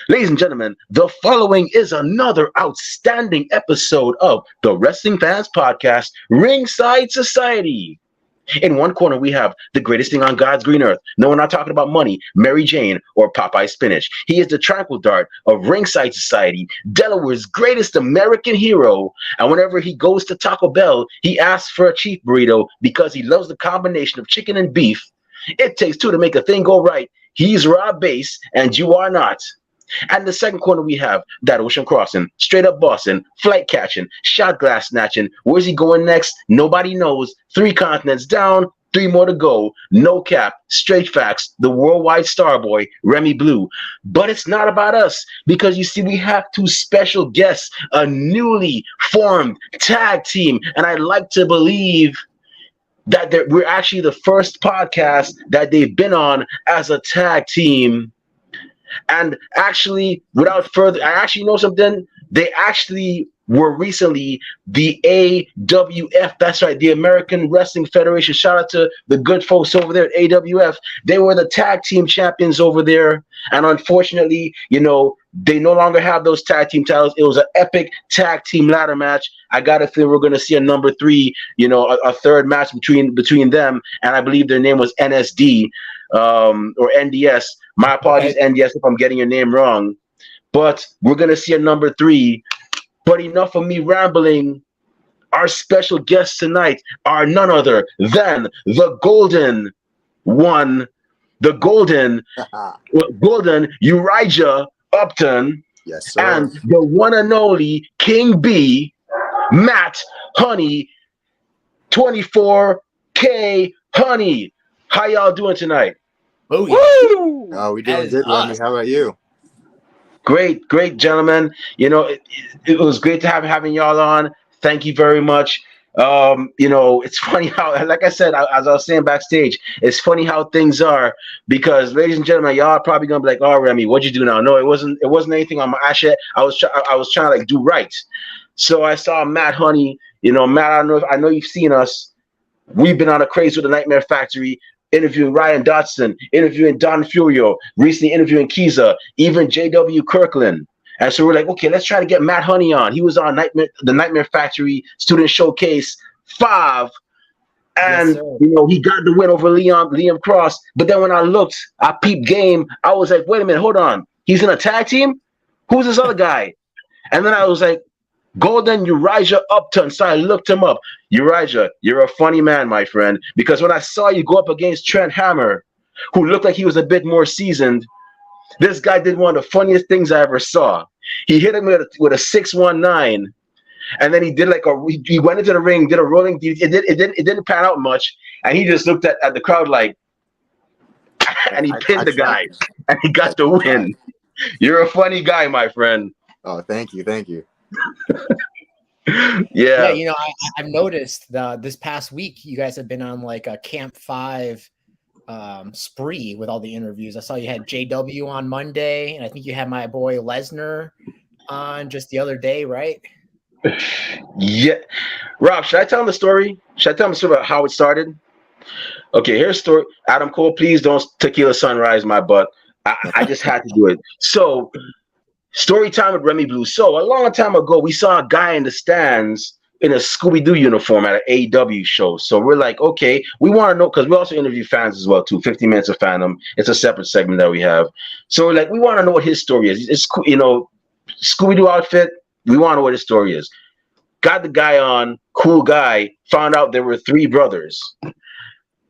Ladies and gentlemen, the following is another outstanding episode of the Wrestling Fans Podcast, Ringside Society. In one corner, we have the greatest thing on God's green earth. No, we're not talking about money, Mary Jane, or Popeye spinach. He is the tranquil dart of Ringside Society, Delaware's greatest American hero. And whenever he goes to Taco Bell, he asks for a chief burrito because he loves the combination of chicken and beef. It takes two to make a thing go right. He's Rob Bass, and you are not. And in the second corner, we have that ocean crossing, straight up Boston, flight catching, shot glass snatching. Where's he going next? Nobody knows. 3 continents down, 3 more to go. No cap, straight facts, the worldwide star boy, Remy Blue. But it's not about us, because you see, we have 2 special guests, a newly formed tag team. And I like to believe that we're actually the first podcast that they've been on as a tag team. And actually, without further, I actually know something. They actually were recently the AWF. That's right, the American Wrestling Federation. Shout out to the good folks over there at AWF. They were the tag team champions over there. And unfortunately, they no longer have those tag team titles. It was an epic tag team ladder match. I got a feeling we're going to see a number 3, a third match between them. And I believe their name was NSD or NDS. My apologies, NDS, if I'm getting your name wrong. But we're going to see a number 3. But enough of me rambling. Our special guests tonight are none other than the golden one, the golden Urijah Upton, yes, sir. And the one and only King B, Matt Honey, 24K Honey. How y'all doing tonight? Oh, woo! Oh, we doing good, Remy. How about you? Great, gentlemen. It was great to having y'all on. Thank you very much. It's funny how, like I said, as I was saying backstage, it's funny how things are, because, ladies and gentlemen, y'all are probably gonna be like, "Oh, Remy, what'd you do now?" No, it wasn't anything on my actually. I was trying to do right. So I saw Matt Honey. Matt, I know you've seen us. We've been on a craze with the Nightmare Factory, interviewing Ryan Dotson, interviewing Don Furio, recently interviewing Kiza, even J.W. Kirkland. And so we're like, okay, let's try to get Matt Honey on. He was on the Nightmare Factory Student Showcase 5. And, yes, he got the win over Liam Cross. But then when I peeped game, I was like, wait a minute, hold on. He's in a tag team? Who's this other guy? And then I was like, Golden Urijah Upton. So I looked him up. Urijah, you're a funny man, my friend, because when I saw you go up against Trent Hammer, who looked like he was a bit more seasoned, this guy did one of the funniest things I ever saw. He hit him with a 619, and then he did he went into the ring, did a rolling. It didn't pan out much, and he just looked at the crowd like, and he pinned the guy, and he got the win. You're a funny guy, my friend. Oh, thank you. Yeah, I've noticed this past week you guys have been on like a Camp 5 spree with all the interviews. I saw you had JW on Monday, and I think you had my boy Lesnar on just the other day, right? Yeah. Rob, should I tell him the story? Should I tell him the story about how it started? Okay, here's the story. Adam Cole, please don't tequila sunrise my butt. I just had to do it. So, story time with Remy Blue. So, a long time ago, we saw a guy in the stands in a Scooby-Doo uniform at an AEW show. So we're like, okay, we want to know, because we also interview fans as well too. 50 Minutes of Fandom. It's a separate segment that we have. So we're like, we want to know what his story is. It's Scooby-Doo outfit. We want to know what his story is. Got the guy on, cool guy. Found out there were 3 brothers,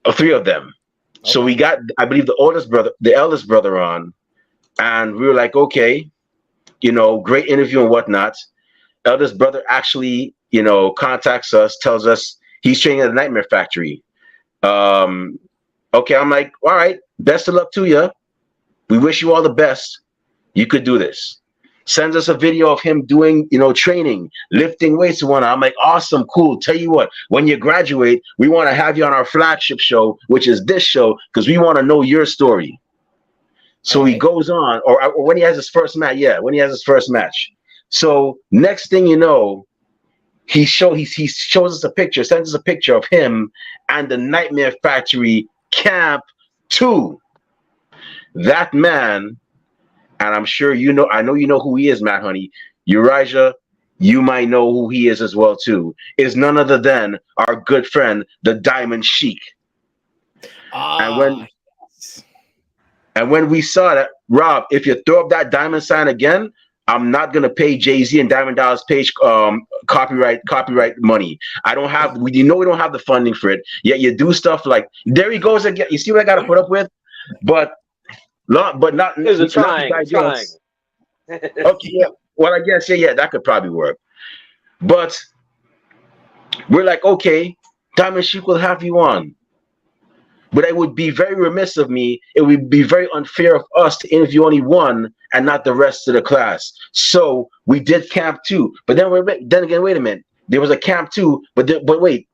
or 3 of them. Okay. So we got, I believe, the eldest brother on, and we were like, okay, great interview and whatnot. Eldest brother actually, contacts us, tells us he's training at the Nightmare Factory. Okay, I'm like, all right, best of luck to you. We wish you all the best. You could do this. Sends us a video of him doing, training, lifting weights and whatnot. I'm like, awesome, cool. Tell you what, when you graduate, we want to have you on our flagship show, which is this show, because we want to know your story. So he goes on, or when he has his first match, So next thing you know, he shows us a picture, sends us a picture of him and the Nightmare Factory Camp 2. That man and I'm sure you know. I know you know who he is, Matt Honey. Urijah, you might know who he is as well too. Is none other than our good friend, the Diamond Sheik. And when Yes. and when we saw that, Rob, if you throw up that diamond sign again, I'm not gonna pay Jay-Z and Diamond Dallas Page copyright money. I don't have we don't have the funding for it. Yet you do stuff like there he goes again. You see what I gotta put up with? But not There's a not the triangle. guy else. Okay, yeah. Well, I guess yeah, that could probably work. But we're like, okay, Diamond Sheik will have you on. But it would be very remiss of me. It would be very unfair of us to interview only one and not the rest of the class. So we did camp two. But then again, wait a minute. There was a camp two, but wait,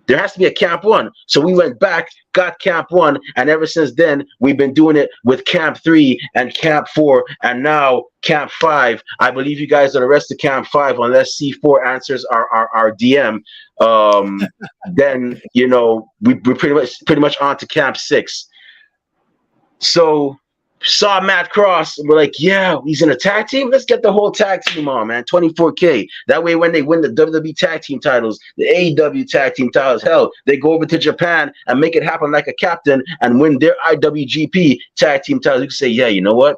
there has to be a camp one. So we went back, got camp one, and ever since then we've been doing it with camp three and camp four, and now camp five. I believe you guys are the rest of camp five, unless C4 answers our DM. Then we're pretty much on to camp six. So saw Matt Cross, and we're like, yeah, he's in a tag team. Let's get the whole tag team on, man. 24K. That way, when they win the WWE tag team titles, the AEW tag team titles, hell, they go over to Japan and make it happen like a captain and win their IWGP tag team titles. You can say, yeah, you know what?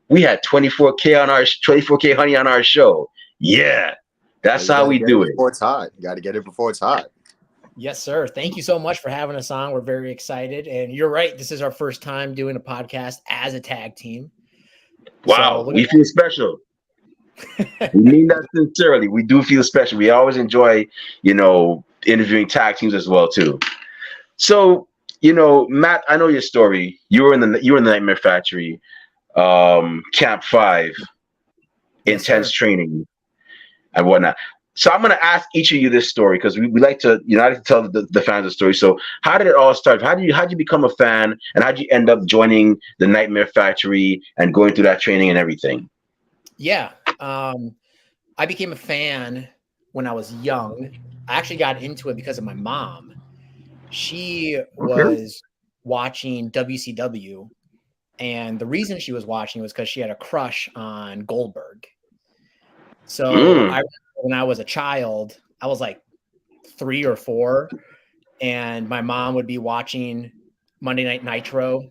We had 24K honey on our show. Yeah, that's how we do it. Before it's hot. You got to get it before it's hot. Yes, sir. Thank you so much for having us on. We're very excited. And you're right. This is our first time doing a podcast as a tag team. Wow. So we feel special. We mean that sincerely. We do feel special. We always enjoy, interviewing tag teams as well, too. So, Matt, I know your story. You were in the Nightmare Factory, Camp 5, yes, intense sir. training and whatnot. So I'm going to ask each of you this story because we like to, I like to tell the fans the story. So how did it all start? How did you become a fan, and how did you end up joining the Nightmare Factory and going through that training and everything? Yeah, I became a fan when I was young. I actually got into it because of my mom. She was watching WCW, and the reason she was watching was because she had a crush on Goldberg. So when I was a child, I was like 3 or 4, and my mom would be watching Monday Night Nitro.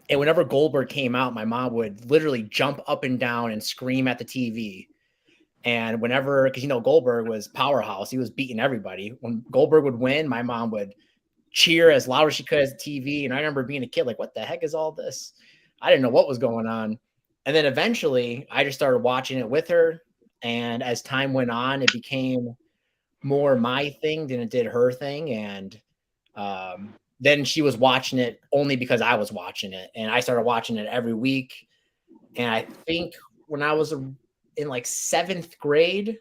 And whenever Goldberg came out, my mom would literally jump up and down and scream at the TV. And because Goldberg was powerhouse, he was beating everybody. When Goldberg would win, my mom would cheer as loud as she could at the TV. And I remember being a kid, like, what the heck is all this? I didn't know what was going on. And then eventually I just started watching it with her. And as time went on, it became more my thing than it did her thing. And then she was watching it only because I was watching it. And I started watching it every week. And I think when I was in like 7th grade,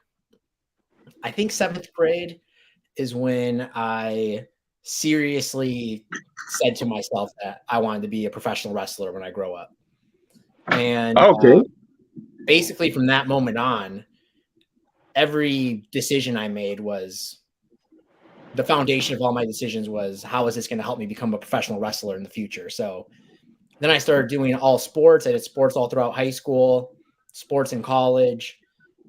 is when I seriously said to myself that I wanted to be a professional wrestler when I grow up. And basically from that moment on, every decision I made was the foundation of all my decisions was, how is this going to help me become a professional wrestler in the future? So then I started doing all sports. I did sports all throughout high school, sports in college.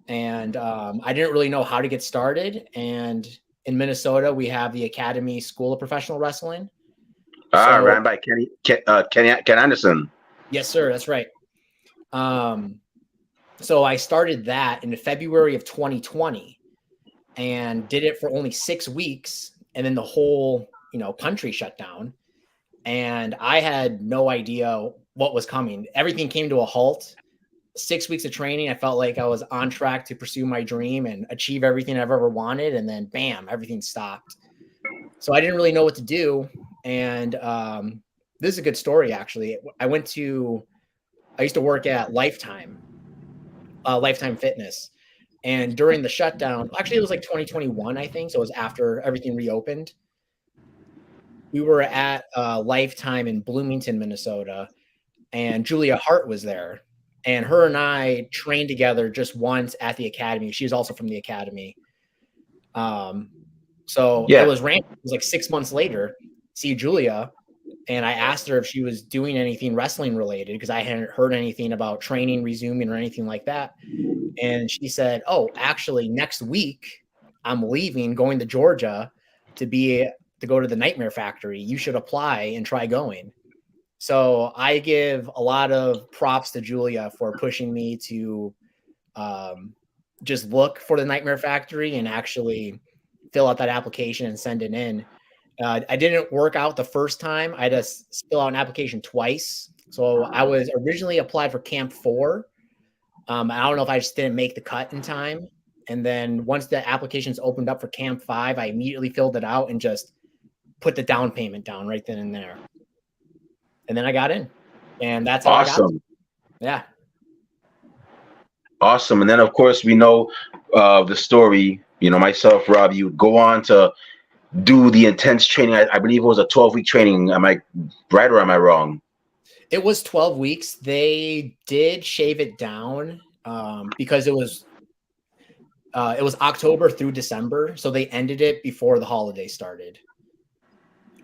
And I didn't really know how to get started. And in Minnesota, we have the Academy School of Professional Wrestling. Ran by Ken Anderson. Yes, sir. That's right. So I started that in February of 2020 and did it for only 6 weeks. And then the whole, country shut down. And I had no idea what was coming. Everything came to a halt. 6 weeks of training, I felt like I was on track to pursue my dream and achieve everything I've ever wanted. And then bam, everything stopped. So I didn't really know what to do. And this is a good story, actually. I used to work at Lifetime Fitness. And during the shutdown, actually it was like 2021, I think. So it was after everything reopened. We were at Lifetime in Bloomington, Minnesota, and Julia Hart was there. And her and I trained together just once at the academy. She was also from the academy. It was random. It was like 6 months later, see Julia, And I asked her if she was doing anything wrestling related because I hadn't heard anything about training resuming or anything like that. And she said, "Oh, actually, next week I'm leaving, going to Georgia to go to the Nightmare Factory. You should apply and try going." So I give a lot of props to Julia for pushing me to just look for the Nightmare Factory and actually fill out that application and send it in. I didn't work out the first time. I had to fill out an application twice. So I was originally applied for Camp 4. I don't know if I just didn't make the cut in time. And then once the applications opened up for Camp 5, I immediately filled it out and just put the down payment down right then and there. And then I got in. And that's how I got it. Yeah. Awesome. And then, of course, we know the story. Myself, Rob, you would go on to do the intense training. I believe it was a 12-week training. Am I right or am I wrong? It was 12 weeks. They did shave it down because it was October through December. So they ended it before the holiday started,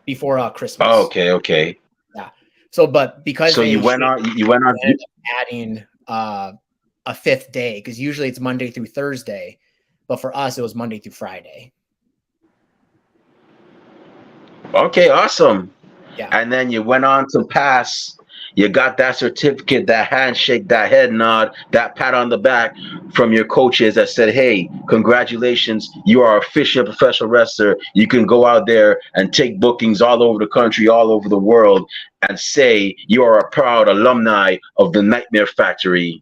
before Christmas. Oh, okay. Yeah. So, but because you went on adding a fifth day, because usually it's Monday through Thursday, but for us it was Monday through Friday. Okay, awesome. Yeah. And then you went on to pass. You got that certificate, that handshake, that head nod, that pat on the back from your coaches that said, "Hey, congratulations, you are officially a professional wrestler. You can go out there and take bookings all over the country, all over the world, and say you are a proud alumni of the Nightmare Factory."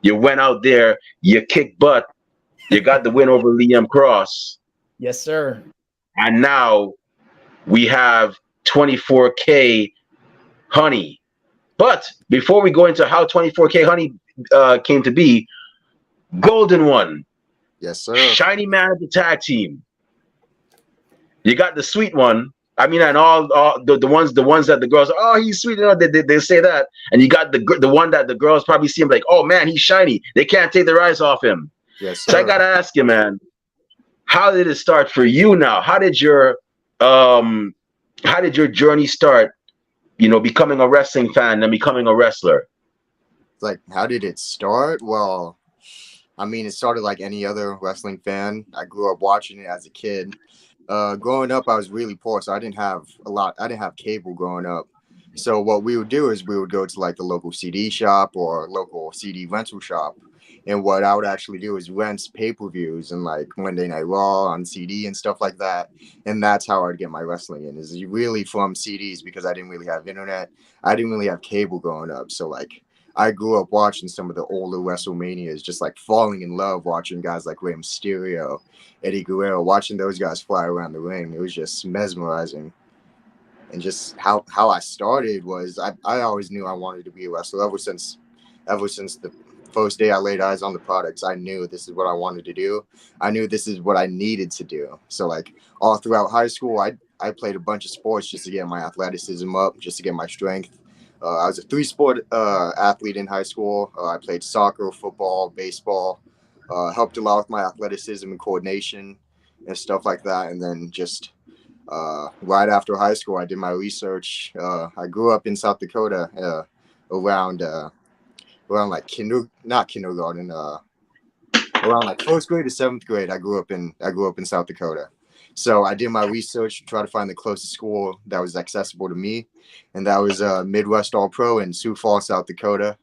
You went out there, you kicked butt, you got the win over Liam Cross. Yes, sir. And now we have 24K Honey. But before we go into how 24K Honey came to be, Golden One. Yes, sir. Shiny Man of the tag team. You got the sweet one. I mean, and all the ones that the girls, "Oh, he's sweet." They say that. And you got the one that the girls probably see him like, "Oh man, he's shiny." They can't take their eyes off him. Yes, sir. So I gotta ask you, man, how did it start for you now? How did your journey start? Becoming a wrestling fan and becoming a wrestler. Like, how did it start? Well, I mean, it started like any other wrestling fan. I grew up watching it as a kid. Growing up, I was really poor, so I didn't have cable growing up. So what we would do is we would go to like the local CD shop or local CD rental shop. And what I would actually do is rent pay-per-views and like Monday Night Raw on CD and stuff like that. And that's how I'd get my wrestling in, is really from CDs, because I didn't really have internet. I didn't really have cable growing up. So like I grew up watching some of the older WrestleManias, just like falling in love watching guys like Rey Mysterio, Eddie Guerrero, watching those guys fly around the ring. It was just mesmerizing. And just how I started was I always knew I wanted to be a wrestler ever since the first day I laid eyes on the products. I knew this is what I wanted to do. I knew this is what I needed to do. So like all throughout high school, I played a bunch of sports just to get my athleticism up, just to get my strength. I was a 3-sport athlete in high school. I played soccer, football, baseball, helped a lot with my athleticism and coordination and stuff like that. And then just right after high school, I did my research. I grew up in South Dakota around like kindergarten, around like 1st grade to 7th grade. I grew up in South Dakota. So I did my research to try to find the closest school that was accessible to me. And that was Midwest All-Pro in Sioux Falls, South Dakota.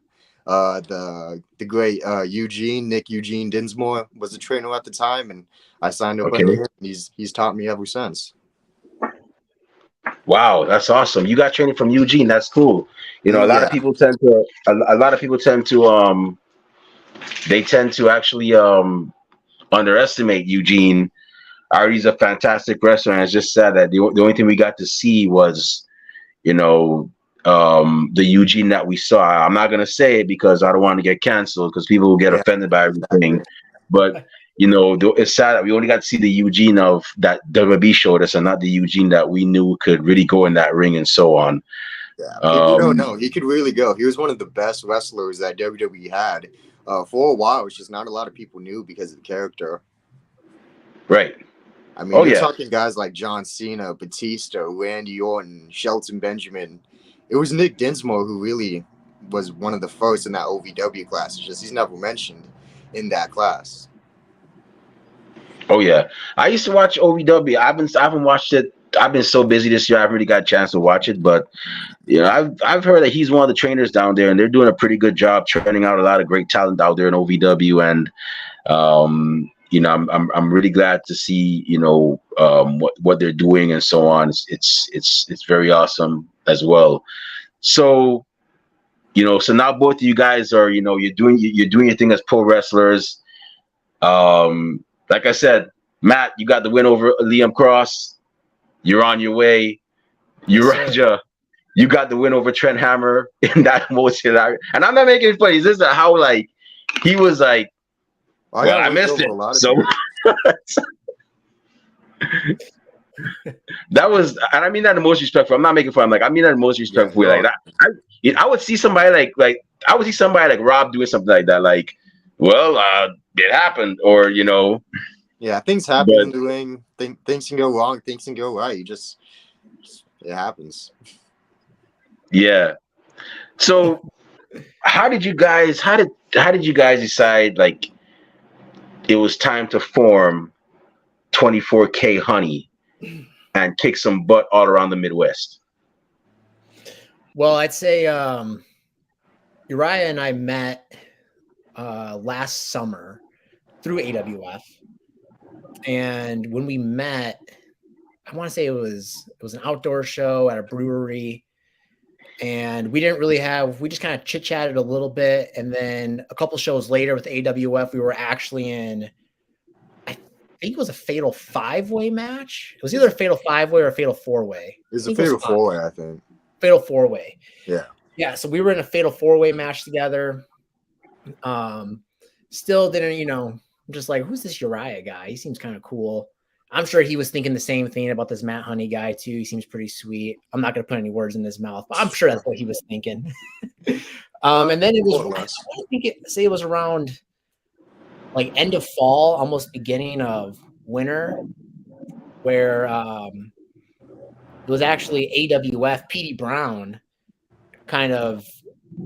The great Nick Eugene Dinsmore was a trainer at the time, and I signed up under him. He's taught me ever since. Wow, that's awesome. You got training from Eugene. That's cool. A lot of people tend to they tend to actually underestimate Eugene. Ari's a fantastic wrestler, and it's just sad that the only thing we got to see was, the Eugene that we saw. I'm not gonna say it because I don't want to get canceled, because people will get offended by everything. But it's sad that we only got to see the Eugene of that WWE showed us, and not the Eugene that we knew could really go in that ring and so on. Yeah, people don't know. He could really go. He was one of the best wrestlers that WWE had for a while. It's just not a lot of people knew because of the character. Right. I mean, Oh you're yeah. talking guys like John Cena, Batista, Randy Orton, Shelton Benjamin. It was Nick Dinsmore who really was one of the first in that OVW class. It's just he's never mentioned in that class. Oh yeah. I used to watch OVW. I haven't watched it. I've been so busy this year. I haven't really got a chance to watch it, but I've heard that he's one of the trainers down there, and they're doing a pretty good job training out a lot of great talent out there in OVW. And I'm really glad to see what they're doing and so on. It's very awesome as well. So so now both of you guys are you're doing your thing as pro wrestlers. Like I said, Matt, you got the win over Liam Cross. You're on your way. Yes, sir. Urijah, you got the win over Trent Hammer in that motion. And I'm not making it funny. This is how he was like, well, I missed it. So that was, and I mean that in the most respectful. I'm not making fun. I mean that in the most respectful. Yeah, I would see somebody I would see somebody like Rob doing something like that. Like, well, it happened, or Yeah, things happen in the ring. Things can go wrong. Things can go right. It happens. Yeah. So, how did you guys decide like it was time to form 24K Honey and kick some butt all around the Midwest? Well, I'd say Urijah and I met last summer through AWF, and when we met, I want to say it was an outdoor show at a brewery, and we just kind of chit chatted a little bit, and then a couple shows later with AWF, we were actually in, I think it was a fatal 5-way match. It was either a fatal 5-way or a fatal 4-way. It was a fatal 4-way, I think. Fatal 4-way. Yeah. Yeah. So we were in a fatal 4-way match together. Still didn't, I'm just like, who's this Urijah guy? He seems kind of cool. I'm sure he was thinking the same thing about this Matt Honey guy too. He seems pretty sweet. I'm not going to put any words in his mouth, but I'm sure that's what he was thinking. And then it was, it was around like end of fall, almost beginning of winter, where it was actually AWF, Petey Brown kind of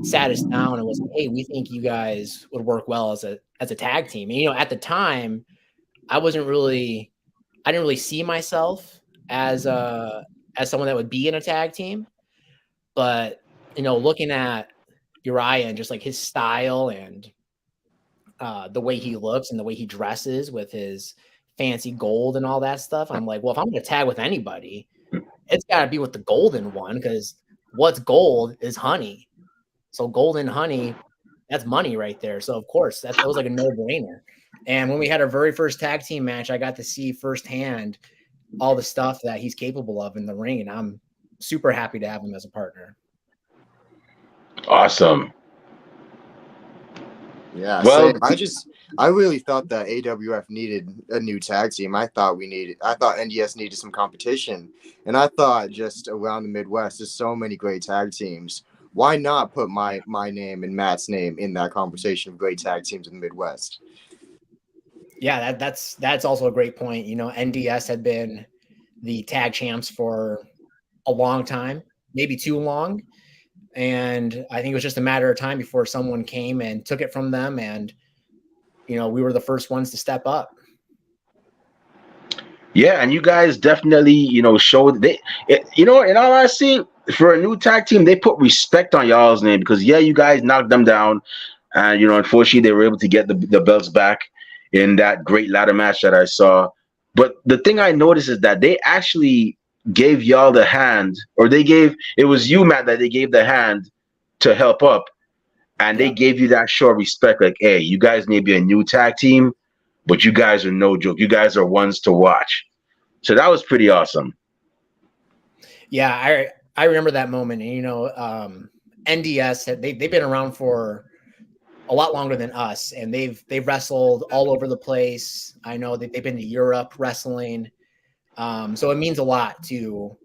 sat us down and was like, hey, we think you guys would work well as a tag team. And, at the time, I didn't really see myself as someone that would be in a tag team. But, looking at Urijah and just like his style and the way he looks and the way he dresses with his fancy gold and all that stuff, I'm like, well, if I'm going to tag with anybody, it's got to be with the golden one, because what's gold is honey. So golden honey, that's money right there. So of course that was like a no-brainer. And when we had our very first tag team match, I got to see firsthand all the stuff that he's capable of in the ring, and I'm super happy to have him as a partner. Awesome. Yeah. Well, I really thought that AWF needed a new tag team. I thought NDS needed some competition, and I thought just around the Midwest, there's so many great tag teams. Why not put my name and Matt's name in that conversation of great tag teams in the Midwest? Yeah, that's also a great point. NDS had been the tag champs for a long time, maybe too long. And I think it was just a matter of time before someone came and took it from them. And, we were the first ones to step up. Yeah. And you guys definitely, showed in all honesty, for a new tag team, they put respect on y'all's name, because you guys knocked them down. And, unfortunately they were able to get the belts back in that great ladder match that I saw. But the thing I noticed is that they actually gave y'all the hand, or it was you, Matt, that they gave the hand to help up, and they gave you that show of respect, like, hey, you guys may be a new tag team, but you guys are no joke. You guys are ones to watch. So that was pretty awesome. Yeah, I remember that moment. And NDS, they've been around for a lot longer than us, and they've wrestled all over the place. I know they've been to Europe wrestling. So it means a lot to,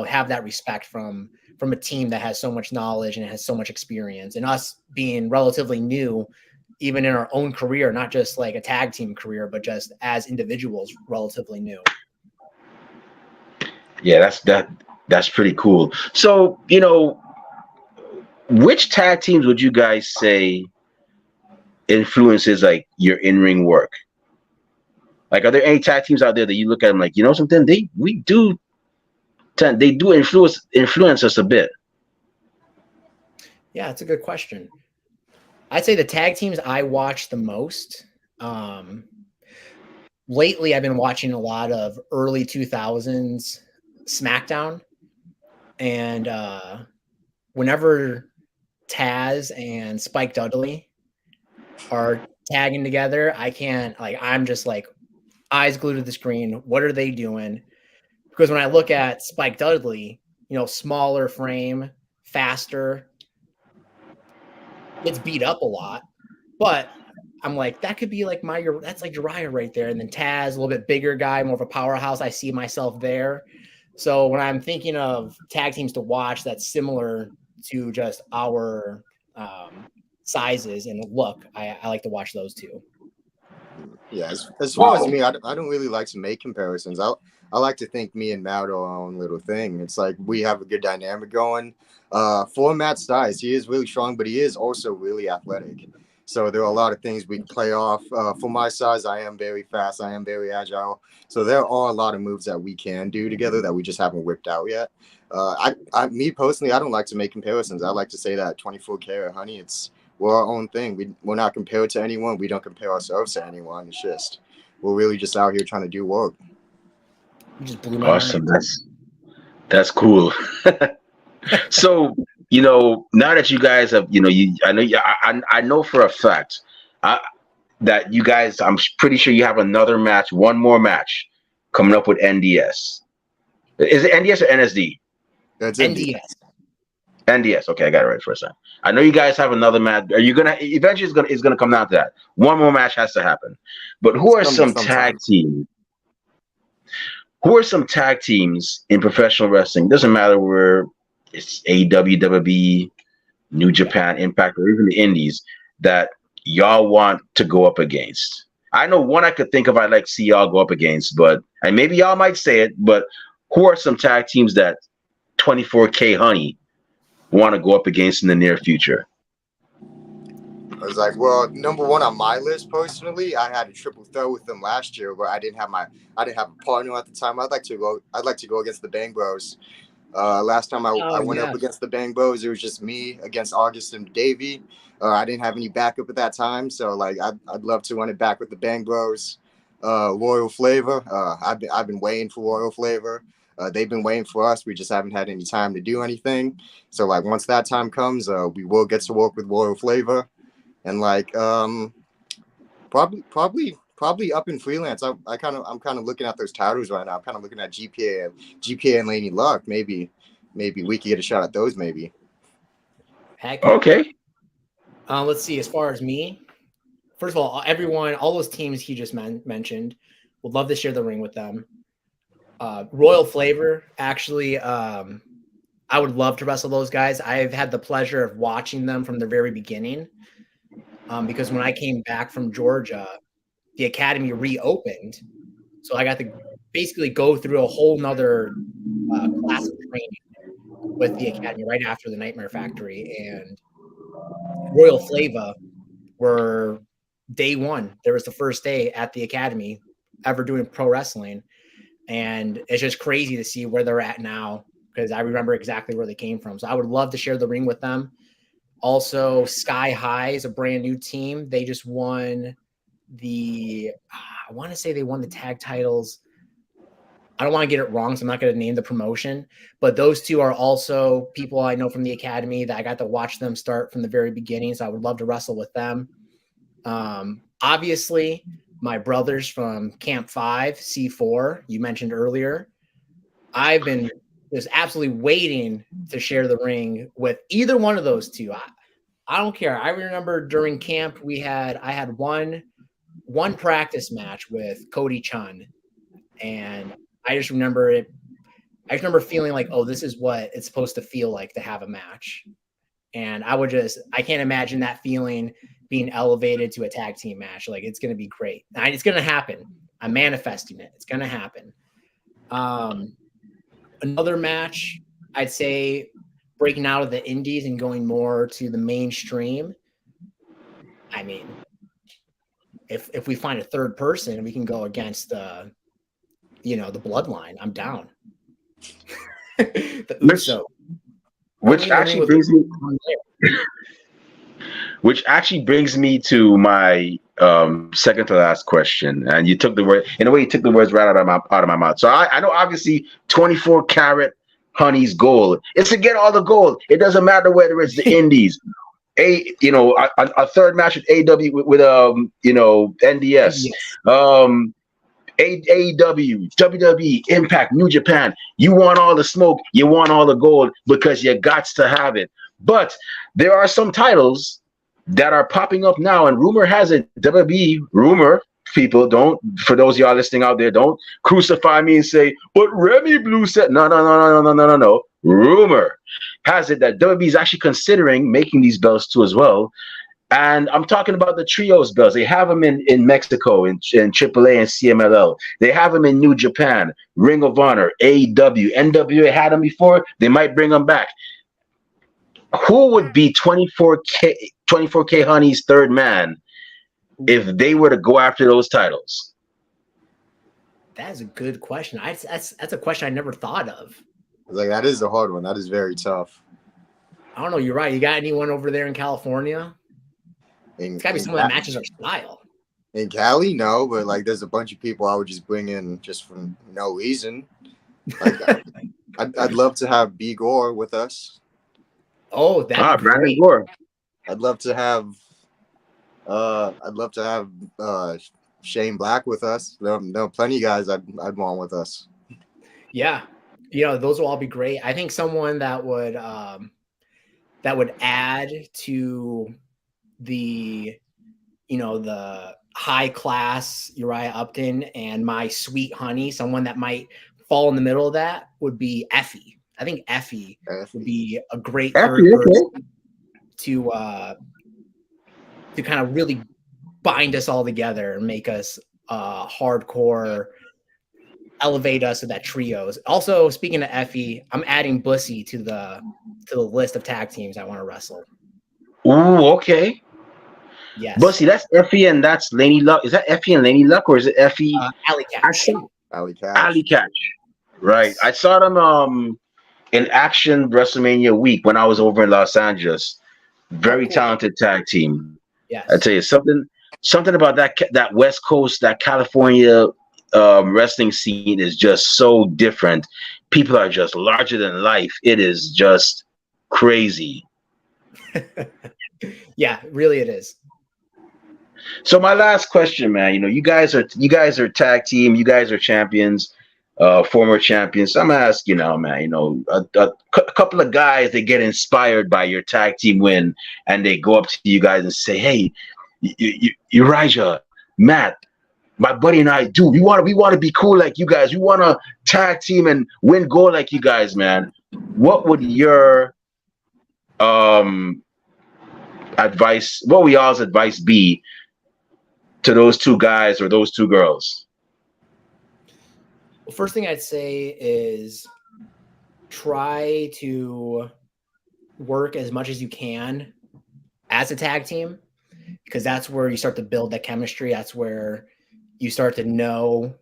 have that respect from a team that has so much knowledge and has so much experience, and us being relatively new, even in our own career, not just like a tag team career, but just as individuals, relatively new. Yeah, that's pretty cool. So, which tag teams would you guys say influences like your in-ring work? Like, are there any tag teams out there that you look at them like, something they do influence us a bit? Yeah, it's a good question. I'd say the tag teams I watch the most. Lately, I've been watching a lot of early 2000s SmackDown, and whenever Taz and Spike Dudley are tagging together, I'm just like eyes glued to the screen. What are they doing? Because when I look at Spike Dudley, smaller frame, faster, gets beat up a lot, but I'm like, that could be like that's like Uriah right there. And then Taz, a little bit bigger guy, more of a powerhouse. I see myself there. So when I'm thinking of tag teams to watch that's similar to just our sizes and look, I like to watch those two. Yeah, as far as me, I don't really like to make comparisons. I like to think me and Matt are our own little thing. It's like we have a good dynamic going. For Matt's size, he is really strong, but he is also really athletic. So there are a lot of things we can play off. For my size, I am very fast. I am very agile. So there are a lot of moves that we can do together that we just haven't whipped out yet. Me personally, I don't like to make comparisons. I like to say that 24K, honey, we're our own thing. We're not compared to anyone. We don't compare ourselves to anyone. It's just we're really just out here trying to do work. You just blew my Awesome. mind. That's cool. So, now that you guys have, I know for a fact that you guys, I'm pretty sure you have one more match coming up with NDS. Is it NDS or NSD? That's NDS. NDS. Okay, I got it right for a second. I know you guys have another match. Are you gonna eventually? It's gonna come down to that. One more match has to happen. But who are some tag teams? Who are some tag teams in professional wrestling? Doesn't matter where it's AEW, WWE, New Japan, Impact, or even the Indies that y'all want to go up against. I know one I could think of I'd like to see y'all go up against, and maybe y'all might say it, but who are some tag teams that 24K Honey want to go up against in the near future? I was like, well, number one on my list personally, I had a triple threat with them last year, but I didn't have a partner at the time. I'd like to go against the Bang Bros. Last time I went up against the Bang Bros, it was just me against August and Davey. I didn't have any backup at that time, so like I'd love to run it back with the Bang Bros. Royal Flavor. I've been waiting for Royal Flavor. They've been waiting for us. We just haven't had any time to do anything. So like once that time comes, we will get to work with Royal Flavor, and like probably up in freelance. I'm kind of looking at those titles right now. I'm kind of looking at GPA and Laney Luck. Maybe we could get a shot at those. Maybe. Heck. Okay. Let's see. As far as me, first of all, all those teams he just mentioned, would love to share the ring with them. Royal Flavor, actually, I would love to wrestle those guys. I've had the pleasure of watching them from the very beginning. Because when I came back from Georgia, the academy reopened. So I got to basically go through a whole nother class of training with the academy right after the Nightmare Factory. And Royal Flavor were day one. There was the first day at the academy ever doing pro wrestling. And it's just crazy to see where they're at now because I remember exactly where they came from. So I would love to share the ring with them. Also, Sky High is a brand new team. They just won I want to say they won the tag titles. I don't want to get it wrong, so I'm not going to name the promotion. But those two are also people I know from the academy that I got to watch them start from the very beginning. So I would love to wrestle with them. Obviously, my brothers from Camp 5, C4, you mentioned earlier. I've been just absolutely waiting to share the ring with either one of those two. I don't care. I remember during camp I had one practice match with Cody Chun, and I just remember it. I just remember feeling like, oh, this is what it's supposed to feel like to have a match. And I can't imagine that feeling being elevated to a tag team match. Like, it's going to be great. And it's going to happen. I'm manifesting it. It's going to happen. Another match, I'd say, breaking out of the indies and going more to the mainstream. I mean, if we find a third person, we can go against the bloodline. I'm down. The Uso. Which actually brings me to my second to last question. And you took the word in a way, you took the words right out of my mouth. So I know obviously 24 karat honey's goal is to get all the gold. It doesn't matter whether it's the indies. A third match with AW with NDS. AEW, WWE, Impact, New Japan. You want all the smoke, you want all the gold because you got to have it. But there are some titles that are popping up now, and rumor has it, WWE, people, don't, for those of y'all listening out there, don't crucify me and say, but Remy Blue said, no. Rumor has it that WWE is actually considering making these belts too as well. And I'm talking about the trios belts. They have them in Mexico, in AAA and CMLL. They have them in New Japan, Ring of Honor, AEW. NWA had them before. They might bring them back. Who would be 24K Honey's third man if they were to go after those titles? That is a good question. That's a question I never thought of. Like, that is a hard one. That is very tough. I don't know. You're right. You got anyone over there in California? It's gotta be someone that matches our style. In Cali, no, but like there's a bunch of people I would just bring in just for no reason. Like, I'd love to have B Gore with us. Oh, that'd be great. Gore. I'd love to have Shane Black with us. There are plenty of guys I'd want with us. Yeah, those will all be great. I think someone that would add to the high class Uriah Upton and my sweet honey, someone that might fall in the middle of that would be Effie. I think Effie would be a great third person to kind of really bind us all together and make us hardcore, elevate us to that trios. Also, speaking of Effie, I'm adding Bussy to the list of tag teams I want to wrestle. Ooh, okay. Yes. Bussy, that's Effie and that's Laney Luck. Is that Effie and Laney Luck, or is it Effie? Alley Catch. Alley Catch. Right. Yes. I saw them in action WrestleMania week when I was over in Los Angeles. Very talented tag team. Yes. I tell you something about that West Coast, that California wrestling scene is just so different. People are just larger than life. It is just crazy. Yeah, really it is. So my last question, man, you guys are tag team, you guys are champions, former champions. So I'm gonna ask you now, man, a couple of guys, they get inspired by your tag team win and they go up to you guys and say, hey, Urijah, Matt, my buddy and I we want to be cool like you guys. We want to tag team and win gold like you guys, man. What would your advice, what would y'all's advice be to those two guys or those two girls? Well, first thing I'd say is try to work as much as you can as a tag team, because that's where you start to build that chemistry. That's where you start to know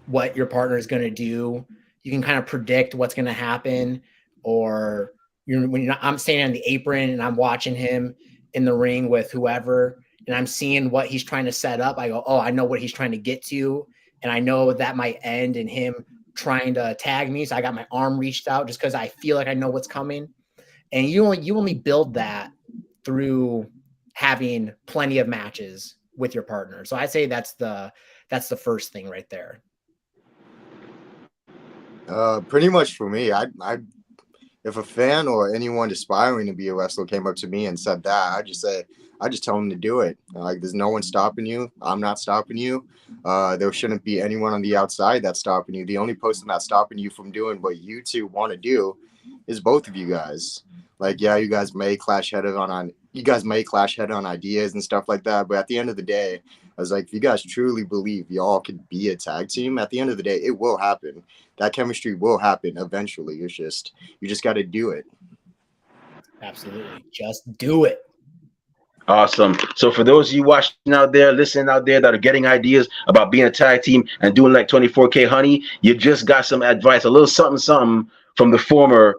what your partner is going to do. You can kind of predict what's going to happen, or I'm standing on the apron and I'm watching him in the ring with whoever, and I'm seeing what he's trying to set up. I go, oh, I know what he's trying to get to. And I know that might end in him trying to tag me. So I got my arm reached out just because I feel like I know what's coming. And you only build that through having plenty of matches with your partner. So I'd say that's the first thing right there. Pretty much for me, I if a fan or anyone aspiring to be a wrestler came up to me and said that, I just tell them to do it. Like, there's no one stopping you. I'm not stopping you. There shouldn't be anyone on the outside that's stopping you. The only person that's stopping you from doing what you two want to do is both of you guys. Like, yeah, you guys may clash head on ideas and stuff like that. But at the end of the day, I was like, if you guys truly believe y'all could be a tag team, at the end of the day, it will happen. That chemistry will happen eventually. You just got to do it. Absolutely. Just do it. Awesome. So for those of you watching out there, listening out there that are getting ideas about being a tag team and doing like 24K Honey, you just got some advice, a little something from the former,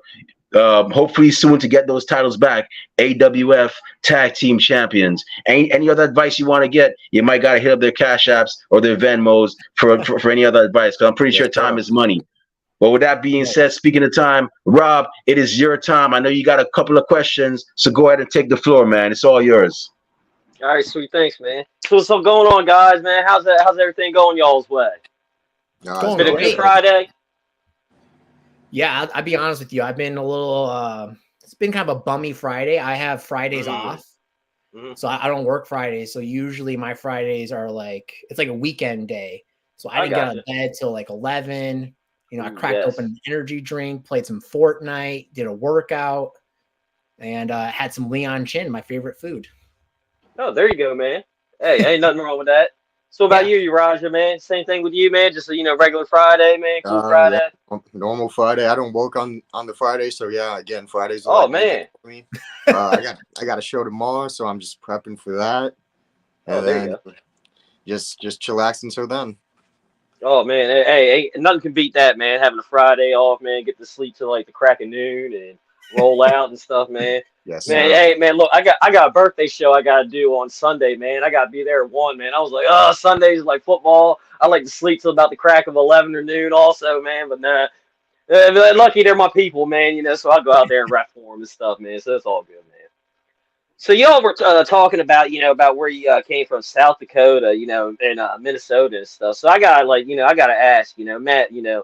hopefully soon to get those titles back, AWF Tag Team Champions. Any other advice you want to get, you might got to hit up their Cash Apps or their Venmos for any other advice, because I'm pretty sure time is money. Well, with that being said, speaking of time, Rob, it is your time. I know you got a couple of questions, so go ahead and take the floor, man. It's all yours. All right, sweet. Thanks, man. So what's going on, guys, man? How's everything going y'all's way? Going Been a great. good Friday? Yeah, I'll be honest with you. I've been a little, it's been kind of a bummy Friday. I have Fridays off. So I don't work Fridays. So usually my Fridays are like, it's like a weekend day. So I didn't get out of bed till like 11. You know, I cracked open an energy drink, played some Fortnite, did a workout, and had some Leon Chin, my favorite food. Oh, there you go, man. Hey, ain't nothing wrong with that. So about you, Urijah, man? Same thing with you, man? Just a regular Friday, man? Cool Friday? Yeah. Normal Friday. I don't work on the Friday, so yeah, again, Fridays are man. For me. I got a show tomorrow, so I'm just prepping for that. And there you go. Just chillax until then. Oh, man. Hey, nothing can beat that, man. Having a Friday off, man. Get to sleep till like the crack of noon and roll out and stuff, man. Yes, man. Sir. Hey, man, look, I got a birthday show I got to do on Sunday, man. I got to be there at 1, man. I was like, oh, Sunday's like football. I like to sleep till about the crack of 11 or noon also, man. But nah, lucky they're my people, man, so I'll go out there and rap for them and stuff, man. So it's all good, man. So y'all were talking about, about where you came from, South Dakota, and Minnesota and stuff. So I got to ask, Matt, I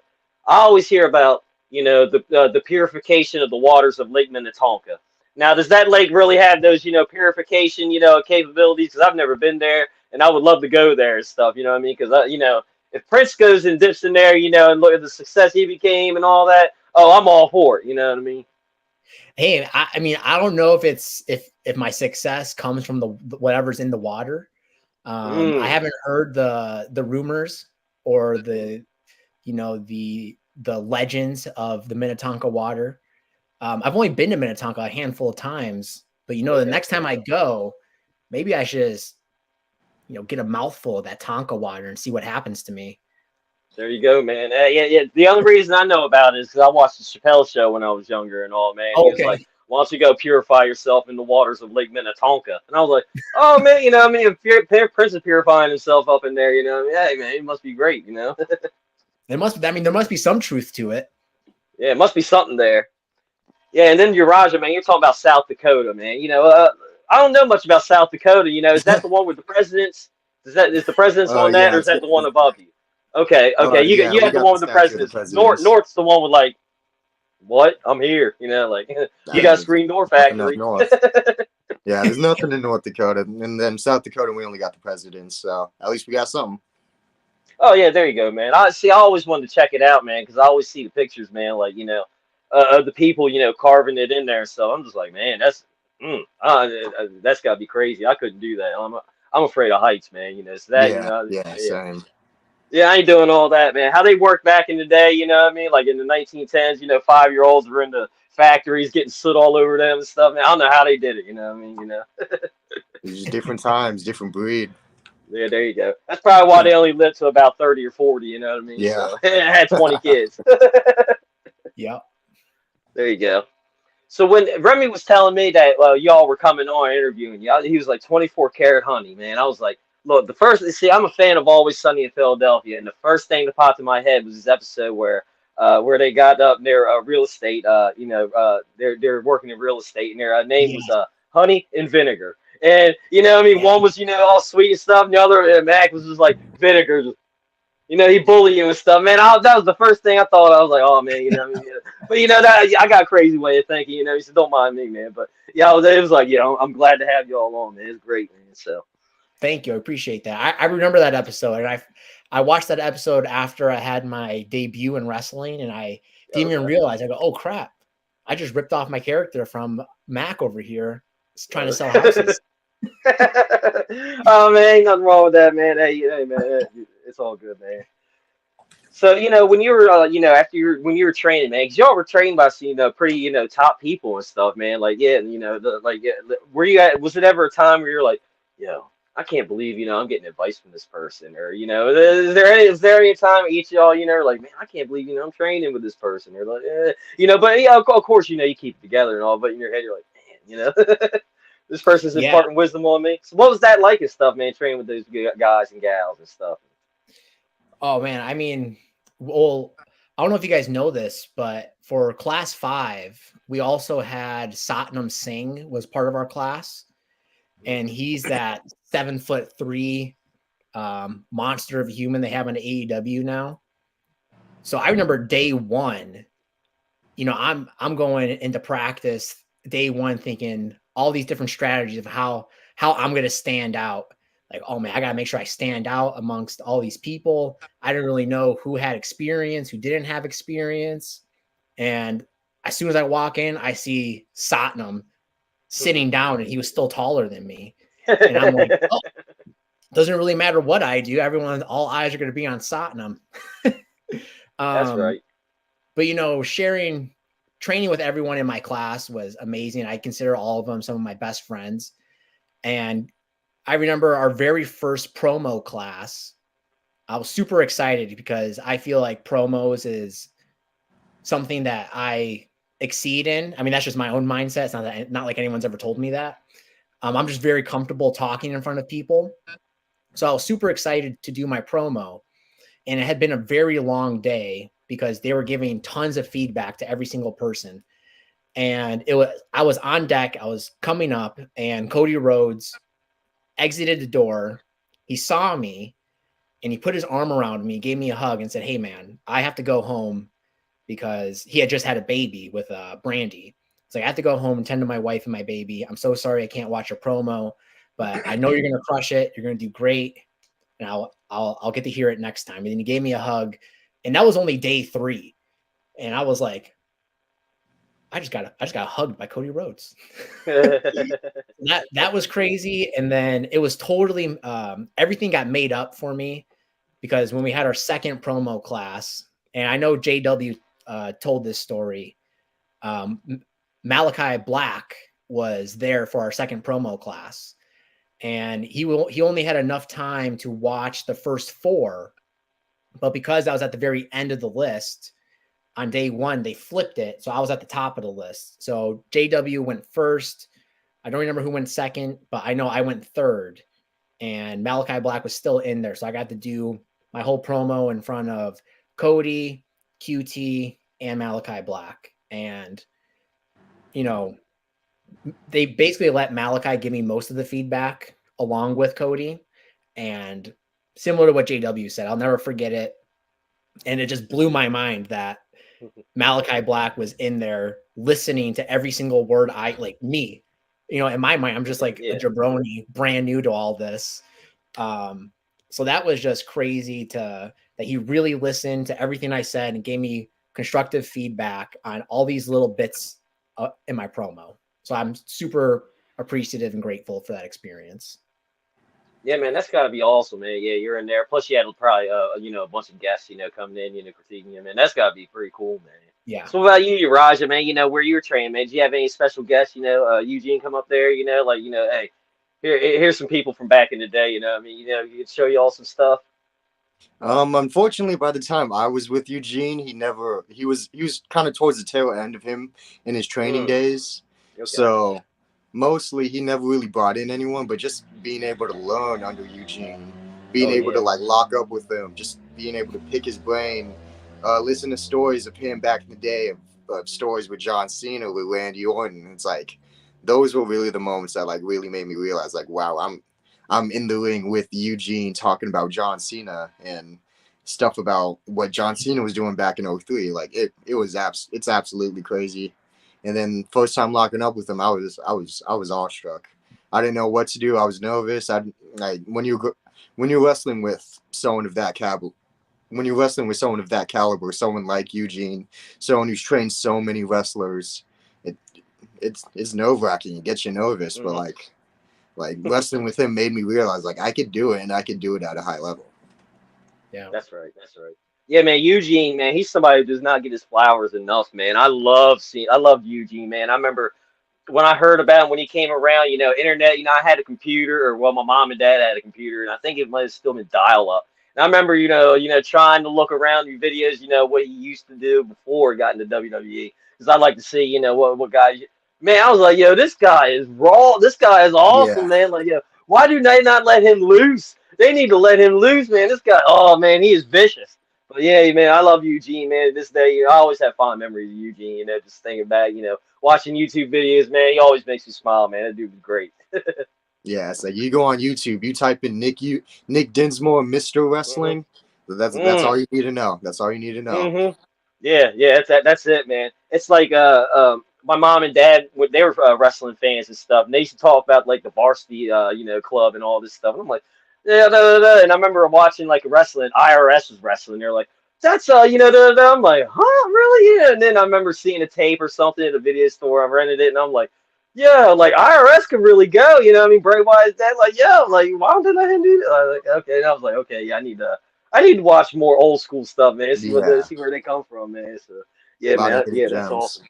always hear about, the purification of the waters of Lake Minnetonka. Now, does that lake really have those, purification, capabilities? Because I've never been there, and I would love to go there and stuff, you know what I mean? Because, if Prince goes and dips in there, and look at the success he became and all that, oh, I'm all for it, you know what I mean? Hey, I mean, I don't know if my success comes from the whatever's in the water. I haven't heard the rumors or the legends of the Minnetonka water. I've only been to Minnetonka a handful of times, but the next time I go, maybe I should just, get a mouthful of that Tonka water and see what happens to me. There you go, man. Yeah. The only reason I know about it is because I watched the Chappelle show when I was younger and all, man. He was like, why don't you go purify yourself in the waters of Lake Minnetonka? And I was like, oh, man, if Prince is purifying himself up in there, hey, man, it must be great, There must be some truth to it. Yeah, it must be something there. Yeah, and then Urijah, man, you're talking about South Dakota, man. I don't know much about South Dakota. Is that the one with the presidents? Is the presidents on that, or is that the one above you? Okay. You have the one with the presidents. North's the one with like, what? I'm here. You got Screen Door Factory. Yeah, there's nothing in North Dakota, and then South Dakota we only got the presidents. So at least we got something. Oh yeah, there you go, man. I always wanted to check it out, man, because I always see the pictures, man. Like of the people, carving it in there. So I'm just like, man, that's got to be crazy. I couldn't do that. I'm afraid of heights, man. So that, same. Yeah, I ain't doing all that, man. How they worked back in the day, you know what I mean? Like in the 1910s, 5-year-olds were in the factories getting soot all over them and stuff. Man, I don't know how they did it, you know what I mean? It's just different times, different breed. Yeah, there you go. That's probably why they only lived to about 30 or 40, you know what I mean? Yeah. So, had 20 kids. Yeah. There you go. So when Remy was telling me that y'all were coming on interviewing y'all, he was like 24 karat honey, man. I was like, look, I'm a fan of Always Sunny in Philadelphia, and the first thing that popped in my head was this episode where they got up near real estate. They're working in real estate, and their name was Honey and Vinegar. And one was all sweet and stuff, and the other Mac was just like vinegar. He bullied you and stuff, man. That was the first thing I thought. I was like, oh man, But that I got a crazy way of thinking. He said, don't mind me, man. But yeah, it was like, I'm glad to have you all on, man. It's great, man. So. Thank you. I appreciate that. I remember that episode, and I watched that episode after I had my debut in wrestling, and I didn't even realize. I go, oh crap, I just ripped off my character from Mac over here trying to sell houses. Oh man, ain't nothing wrong with that, man. Hey, man, it's all good, man. So when you were after when you were training, man, 'cause y'all were trained by some pretty top people and stuff, man. Like yeah, were you at? Was it ever a time where you're like, yo, I can't believe I'm getting advice from this person, or is there any time each of y'all are like, man, I can't believe I'm training with this person, or like but yeah, of course you keep it together and all, but in your head you're like, man, this person's Yeah. imparting wisdom on me. So what was that like and stuff, man? Training with those guys and gals and stuff. Oh man, I mean, well, I don't know if you guys know this, but for class 5, we also had Satnam Singh was part of our class, and he's that 7'3" monster of a human they have in AEW now. So I remember day one, I'm going into practice day one thinking all these different strategies of how I'm going to stand out. Like, oh man, I got to make sure I stand out amongst all these people. I didn't really know who had experience, who didn't have experience. And as soon as I walk in, I see Satnam sitting down and he was still taller than me. And I'm like, oh, doesn't really matter what I do. All eyes are going to be on Satnam. That's right. But, training with everyone in my class was amazing. I consider all of them some of my best friends. And I remember our very first promo class. I was super excited because I feel like promos is something that I exceed in. I mean, that's just my own mindset. It's not like anyone's ever told me that. I'm just very comfortable talking in front of people. So I was super excited to do my promo. And it had been a very long day because they were giving tons of feedback to every single person. And I was on deck. I was coming up, and Cody Rhodes exited the door. He saw me and he put his arm around me, gave me a hug and said, "Hey man, I have to go home," because he had just had a baby with Brandy. It's like, I have to go home and tend to my wife and my baby. I'm so sorry I can't watch your promo, but I know you're going to crush it. You're going to do great. And I'll get to hear it next time. And then he gave me a hug, and that was only day 3. And I was like, I just got hugged by Cody Rhodes. That was crazy. And then it was totally everything got made up for me, because when we had our second promo class, and I know JW told this story, Malachi Black was there for our second promo class, and he only had enough time to watch the first 4, but because I was at the very end of the list on day 1, they flipped it, so I was at the top of the list. So JW went first. I don't remember who went second, but I know I went third, and Malachi Black was still in there, so I got to do my whole promo in front of Cody, QT, and Malachi Black. And they basically let Malachi give me most of the feedback along with Cody. And similar to what JW said, I'll never forget it. And it just blew my mind that Malachi Black was in there listening to every single word me. In my mind, I'm just like a jabroni, brand new to all this. So that was just crazy that he really listened to everything I said and gave me constructive feedback on all these little bits in my promo. So I'm super appreciative and grateful for that experience. Yeah, man, that's gotta be awesome, man. Yeah, you're in there. Plus, you had probably a bunch of guests, coming in, critiquing you, man. That's gotta be pretty cool, man. Yeah. So what about you, Urijah, man? Where you were training, man? Did you have any special guests? Eugene come up there, hey, here's some people from back in the day. You could show you all some stuff. Unfortunately, by the time I was with Eugene, he was kind of towards the tail end of him in his training days. Okay. So mostly he never really brought in anyone, but just being able to learn under Eugene, being able to lock up with him, just being able to pick his brain, listen to stories of him back in the day, of stories with John Cena, with Randy Orton. It's like, those were really the moments that really made me realize, wow, I'm in the ring with Eugene talking about John Cena and stuff about what John Cena was doing back in 2003. It's absolutely crazy. And then first time locking up with him, I was awestruck. I didn't know what to do. I was nervous. When you're wrestling with someone of that caliber, someone like Eugene, someone who's trained so many wrestlers, it's nerve-wracking. It gets you nervous, but like wrestling with him made me realize like I could do it, and I could do it at a high level. Yeah. That's right. That's right. Yeah, man. Eugene, man, he's somebody who does not get his flowers enough, man. I love Eugene, man. I remember when I heard about him when he came around, internet, I had a computer, or well, my mom and dad had a computer, and I think it might have still been dial up. And I remember, trying to look around your videos, what he used to do before he got into WWE. Because I'd like to see, what guys. Man, I was like, yo, this guy is raw. This guy is awesome, Yeah. man. Like, yo, why do they not let him loose? They need to let him loose, man. This guy, oh man, he is vicious. But yeah, man, I love Eugene, man. This day, I always have fond memories of Eugene. Just thinking back, watching YouTube videos, man. He always makes me smile, man. That dude was great. Yeah, it's like you go on YouTube, you type in Nick Dinsmore, Mr. Wrestling. That's all you need to know. That's all you need to know. Mm-hmm. Yeah, that's it, man. It's like my mom and dad, when they were wrestling fans and stuff, and they used to talk about like the varsity club and all this stuff. And I'm like, yeah, da, da, da. And I remember watching like wrestling. IRS was wrestling. They're like, that's da, da, da. I'm like, huh, really? Yeah. And then I remember seeing a tape or something at a video store. I rented it, and I'm like, yeah, like IRS could really go. I mean, Bray Wyatt's dad, like, yeah, like, why did I do that? I was like, okay, and I was like, okay, yeah, I need to watch more old school stuff, man. See where they come from, man. So yeah, man, yeah, that's awesome.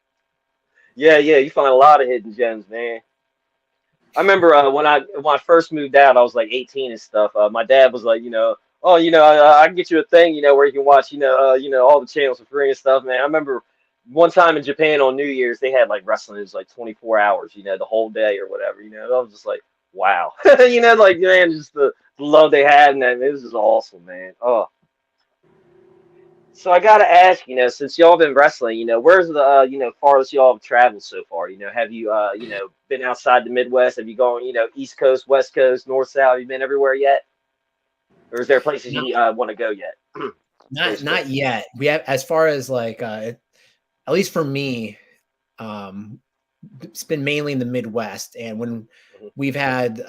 Yeah, you find a lot of hidden gems, man. I remember when I first moved out, I was like 18 and stuff. My dad was like, oh, I can get you a thing, where you can watch, all the channels for free and stuff, man. I remember one time in Japan on New Year's, they had like wrestling. It was like 24 hours, the whole day or whatever. I was just like, wow, like man, just the love they had, and that it was just awesome, man. Oh. So I gotta ask, since y'all been wrestling, where's the farthest y'all have traveled so far? Have you been outside the Midwest? Have you gone, East Coast, West Coast, North, South? Have you been everywhere yet? Or is there places you want to go yet? Not yet. We have, as far as like at least for me, it's been mainly in the Midwest, and when we've had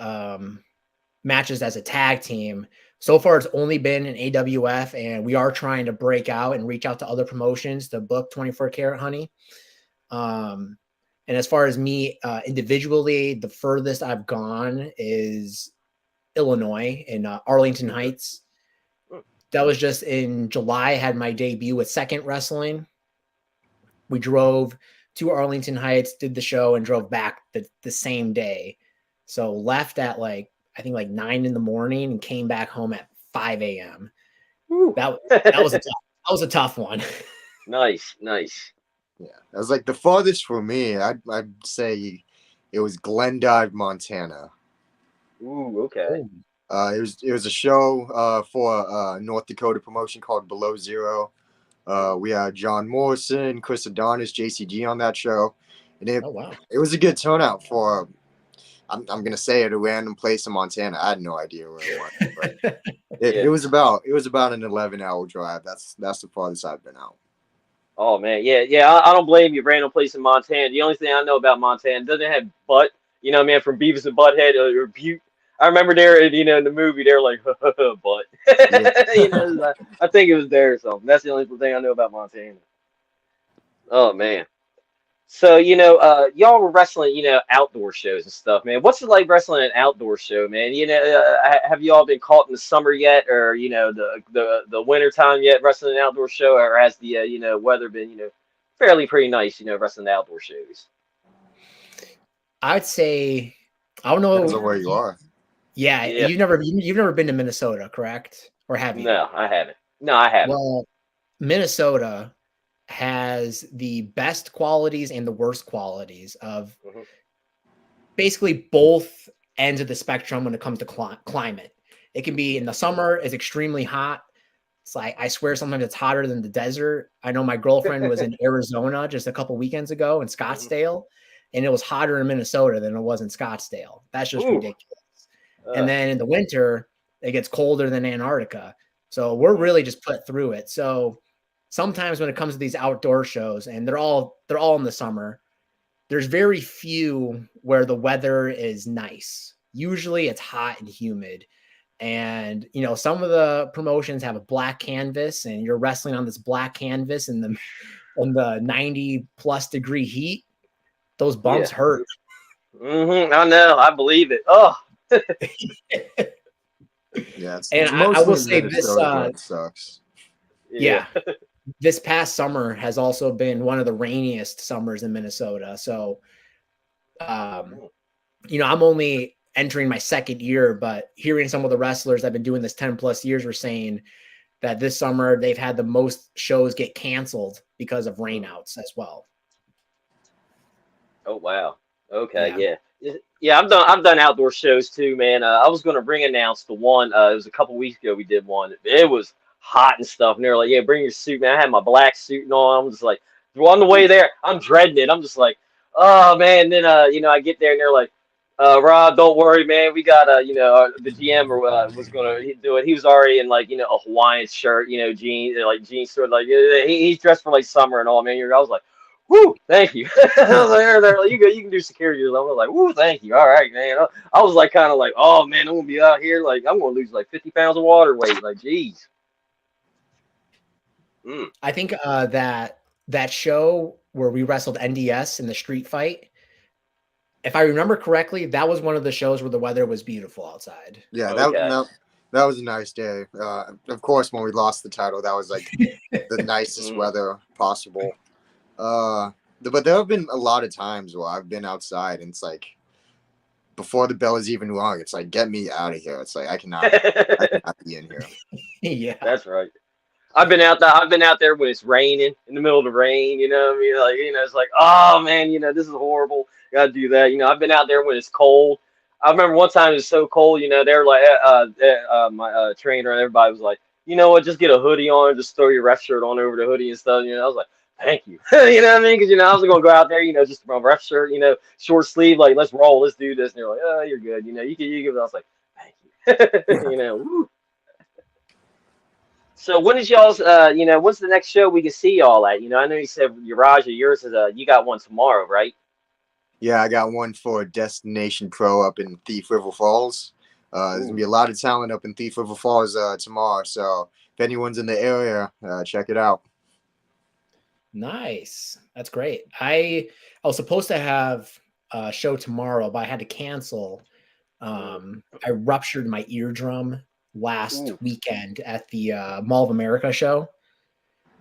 matches as a tag team. So far, it's only been an AWF, and we are trying to break out and reach out to other promotions to book 24 Karat Honey. And as far as me individually, the furthest I've gone is Illinois in Arlington Heights. That was just in July. I had my debut with Second Wrestling. We drove to Arlington Heights, did the show, and drove back the same day. So left at like 9 in the morning and came back home at 5 a.m. That was a tough one. Nice. Yeah, that was like the farthest for me. I'd say it was Glendive, Montana. Ooh, okay. It was a show for a North Dakota promotion called Below Zero. We had John Morrison, Chris Adonis, JCG on that show, and it was a good turnout for. I'm gonna say at a random place in Montana. I had no idea where it was, but it was about an 11-hour drive. That's the farthest I've been out. Oh man, yeah. I don't blame you. Random place in Montana. The only thing I know about Montana doesn't have butt. Man, from Beavis and Butthead or Butte. I remember there, in the movie, they're like, butt. I think it was there or something. That's the only thing I know about Montana. Oh man. So, y'all were wrestling, outdoor shows and stuff, man. What's it like wrestling an outdoor show, man? Have you all been caught in the summer yet, or the winter time yet wrestling an outdoor show, or has the weather been fairly pretty nice, wrestling outdoor shows? I'd say I don't know. Depends on where you are. Yeah, you've never been to Minnesota, correct? Or have you? No, I haven't. Well, Minnesota has the best qualities and the worst qualities of basically both ends of the spectrum when it comes to climate. It can be in the summer, it's extremely hot. It's like, I swear sometimes it's hotter than the desert. I know my girlfriend was in Arizona just a couple weekends ago in Scottsdale, and it was hotter in Minnesota than it was in Scottsdale. That's just ridiculous. And then in the winter, it gets colder than Antarctica. So we're really just put through it. So sometimes when it comes to these outdoor shows, and they're all in the summer, there's very few where the weather is nice. Usually it's hot and humid. And, some of the promotions have a black canvas, and you're wrestling on this black canvas in the 90 plus degree heat. those bumps hurt. I know. I believe it. Oh, Yeah, And it's I will mostly say this, Minnesota where it sucks. yeah, this past summer has also been one of the rainiest summers in Minnesota. So, you know, I'm only entering my second year, but hearing some of the wrestlers that have been doing this 10 plus years were saying that this summer they've had the most shows get canceled because of rainouts as well. Oh wow. Okay, Yeah. yeah. I've done outdoor shows too, man. I was gonna ring announce the one. It was a couple weeks ago. We did one. It was hot and stuff. And they're like, "Yeah, bring your suit, man." I had my black suit and on. I'm just like, on the way there, I'm dreading it. I'm just like, oh man. And then you know, I get there and they're like, Rob, don't worry, man. We got you know, the GM or was gonna do it. He was already in like, you know, a Hawaiian shirt, you know, jeans, like jeans, sort of like he's dressed for like summer and all, man. I was like, woo, thank you. I was like, they're like, you can do security. I was like, woo, thank you. All right, man. I was like, kind of like, oh man, I'm gonna be out here, like, I'm gonna lose like 50 pounds of water weight. Like, geez. I think that show where we wrestled NDS in the street fight, if I remember correctly, that was one of the shows where the weather was beautiful outside. Yeah, Okay. that was a nice day. Of course, when we lost the title, that was like the nicest weather possible. But there have been a lot of times where I've been outside and it's like before the bell is even rung, it's like, get me out of here. It's like I cannot be in here. Yeah. That's right. I've been out there. I've been out there when it's raining, in the middle of the rain. You know what I mean? Like, you know, it's like, oh man, you know, this is horrible. Got to do that. You know, I've been out there when it's cold. I remember one time it was so cold. You know, they were like, my trainer and everybody was like, you know what? Just get a hoodie on, and just throw your ref shirt on over the hoodie and stuff. You know, I was like, thank you. You know what I mean? Because you know, I was gonna go out there, you know, just my ref shirt, you know, short sleeve, like let's roll, let's do this. And they're like, oh, you're good. You know, you can. I was like, thank you. You know. Woo. So when is y'all's you know, when's the next show we can see y'all at? You know, I know you said Urijah, yours is you got one tomorrow, right? Yeah, I got one for Destination Pro up in Thief River Falls. There's gonna be a lot of talent up in Thief River Falls tomorrow. So if anyone's in the area, check it out. Nice. That's great. I was supposed to have a show tomorrow, but I had to cancel. I ruptured my eardrum last weekend at the Mall of America show.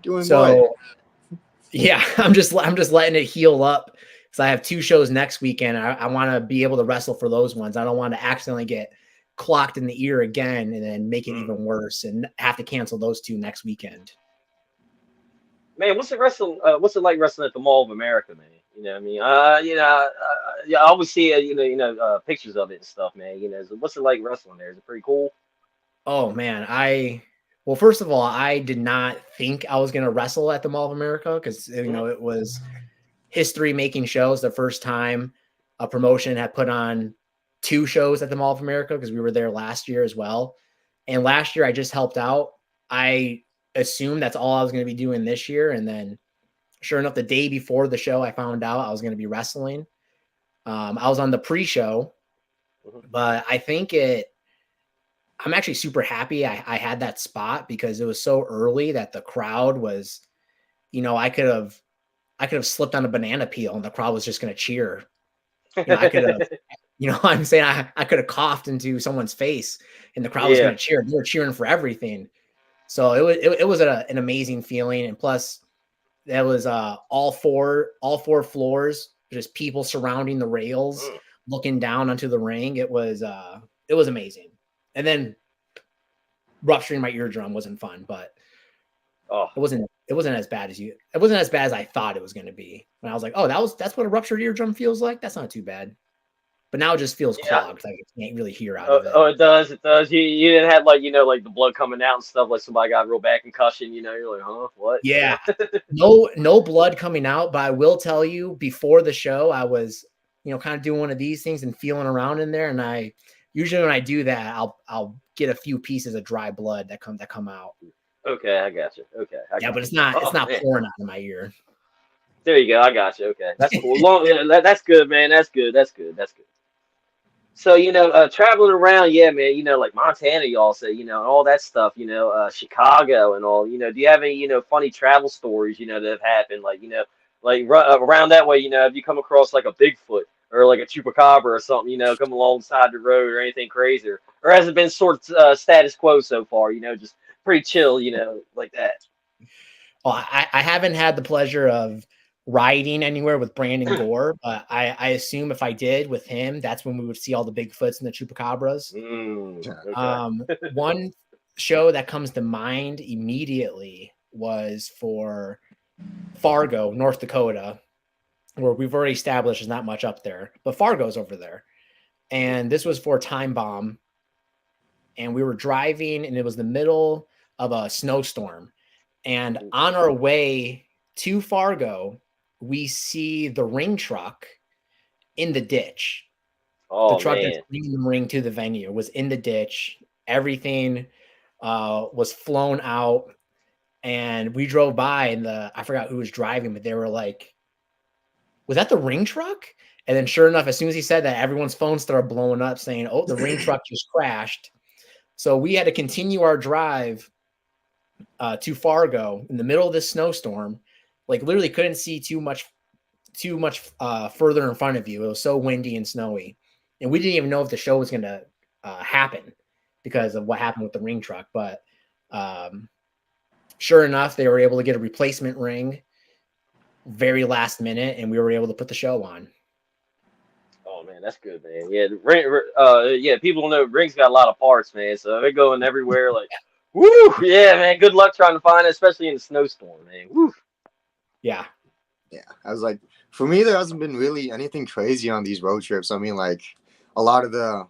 Doing so what? Yeah, I'm just letting it heal up because I have 2 shows next weekend. I want to be able to wrestle for those ones. I don't want to accidentally get clocked in the ear again and then make it even worse and have to cancel those 2 next weekend. Man, what's it like wrestling at the Mall of America, man? You know what I mean? Yeah, I always see pictures of it and stuff, man. You know, so what's it like wrestling there? Is it pretty cool? Oh man, well, first of all, I did not think I was going to wrestle at the Mall of America because, you know, it was history making shows. The first time a promotion had put on 2 shows at the Mall of America because we were there last year as well. And last year I just helped out. I assumed that's all I was going to be doing this year. And then sure enough, the day before the show, I found out I was going to be wrestling. I was on the pre-show, but I think I'm actually super happy I had that spot because it was so early that the crowd was, you know, I could have slipped on a banana peel and the crowd was just going to cheer. You know, I could have, you know, I'm saying I could have coughed into someone's face and the crowd was going to cheer. They were cheering for everything. So it was an amazing feeling. And plus that was all four floors, just people surrounding the rails, looking down onto the ring. It was amazing. And then rupturing my eardrum wasn't fun, but it wasn't as bad as I thought it was going to be. And I was like, oh, that's what a ruptured eardrum feels like. That's not too bad. But now it just feels clogged. Like I can't really hear out of it. Oh, it does. It does. You didn't have like, you know, like the blood coming out and stuff. Like somebody got real bad concussion. You know, you're like, huh, what? Yeah, no blood coming out. But I will tell you, before the show, I was, you know, kind of doing one of these things and feeling around in there. And I usually when I do that, I'll get a few pieces of dry blood that come out. Okay, I got you. Okay, but it's not pouring out of my ear. There you go. I got you. Okay, that's cool. That's good, man. That's good. So, you know, traveling around, yeah, man, you know, like Montana, y'all say, you know, all that stuff, you know, Chicago and all, you know, do you have any, you know, funny travel stories, you know, that have happened? Like, you know, around that way, if you come across like a Bigfoot or like a chupacabra or something, come alongside the road or anything crazy, or has it been sort of status quo so far, just pretty chill, like that. Well, I haven't had the pleasure of riding anywhere with Brandon Gore, but I assume if I did with him, that's when we would see all the Bigfoots and the chupacabras. Okay. One show that comes to mind immediately was for Fargo, North Dakota, where we've already established there's not much up there, but Fargo's over there. And this was for Time Bomb. And we were driving, and it was the middle of a snowstorm. And on our way to Fargo, we see the ring truck in the ditch. Oh, the truck man. that's bringing the ring to the venue was in the ditch. Everything was flown out. And we drove by, and I forgot who was driving, but they were like, was that the ring truck? And then sure enough, as soon as he said that, everyone's phone started blowing up saying, oh, the ring truck just crashed. So we had to continue our drive to Fargo in the middle of this snowstorm. Like literally couldn't see too much further in front of you. It was so windy and snowy. And we didn't even know if the show was going to happen because of what happened with the ring truck. But sure enough, they were able to get a replacement ring very last minute, and we were able to put the show on. Oh man, that's good, man. Yeah, yeah. People don't know rings got a lot of parts, man. So they're going everywhere. Like, woo, yeah, man. Good luck trying to find it, especially in the snowstorm, man. Woo. Yeah. I was like, for me, there hasn't been really anything crazy on these road trips. I mean, like a lot of the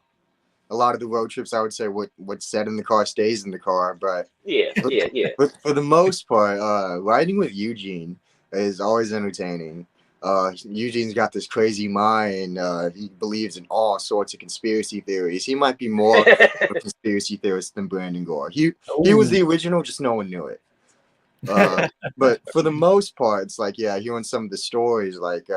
road trips, I would say what's said in the car stays in the car. But yeah. for the most part, riding with Eugene is always entertaining. Eugene's got this crazy mind. He believes in all sorts of conspiracy theories. He might be more of a conspiracy theorist than Brandon Gore. He was the original, just no one knew it. But for the most part, it's like, yeah, hearing some of the stories, like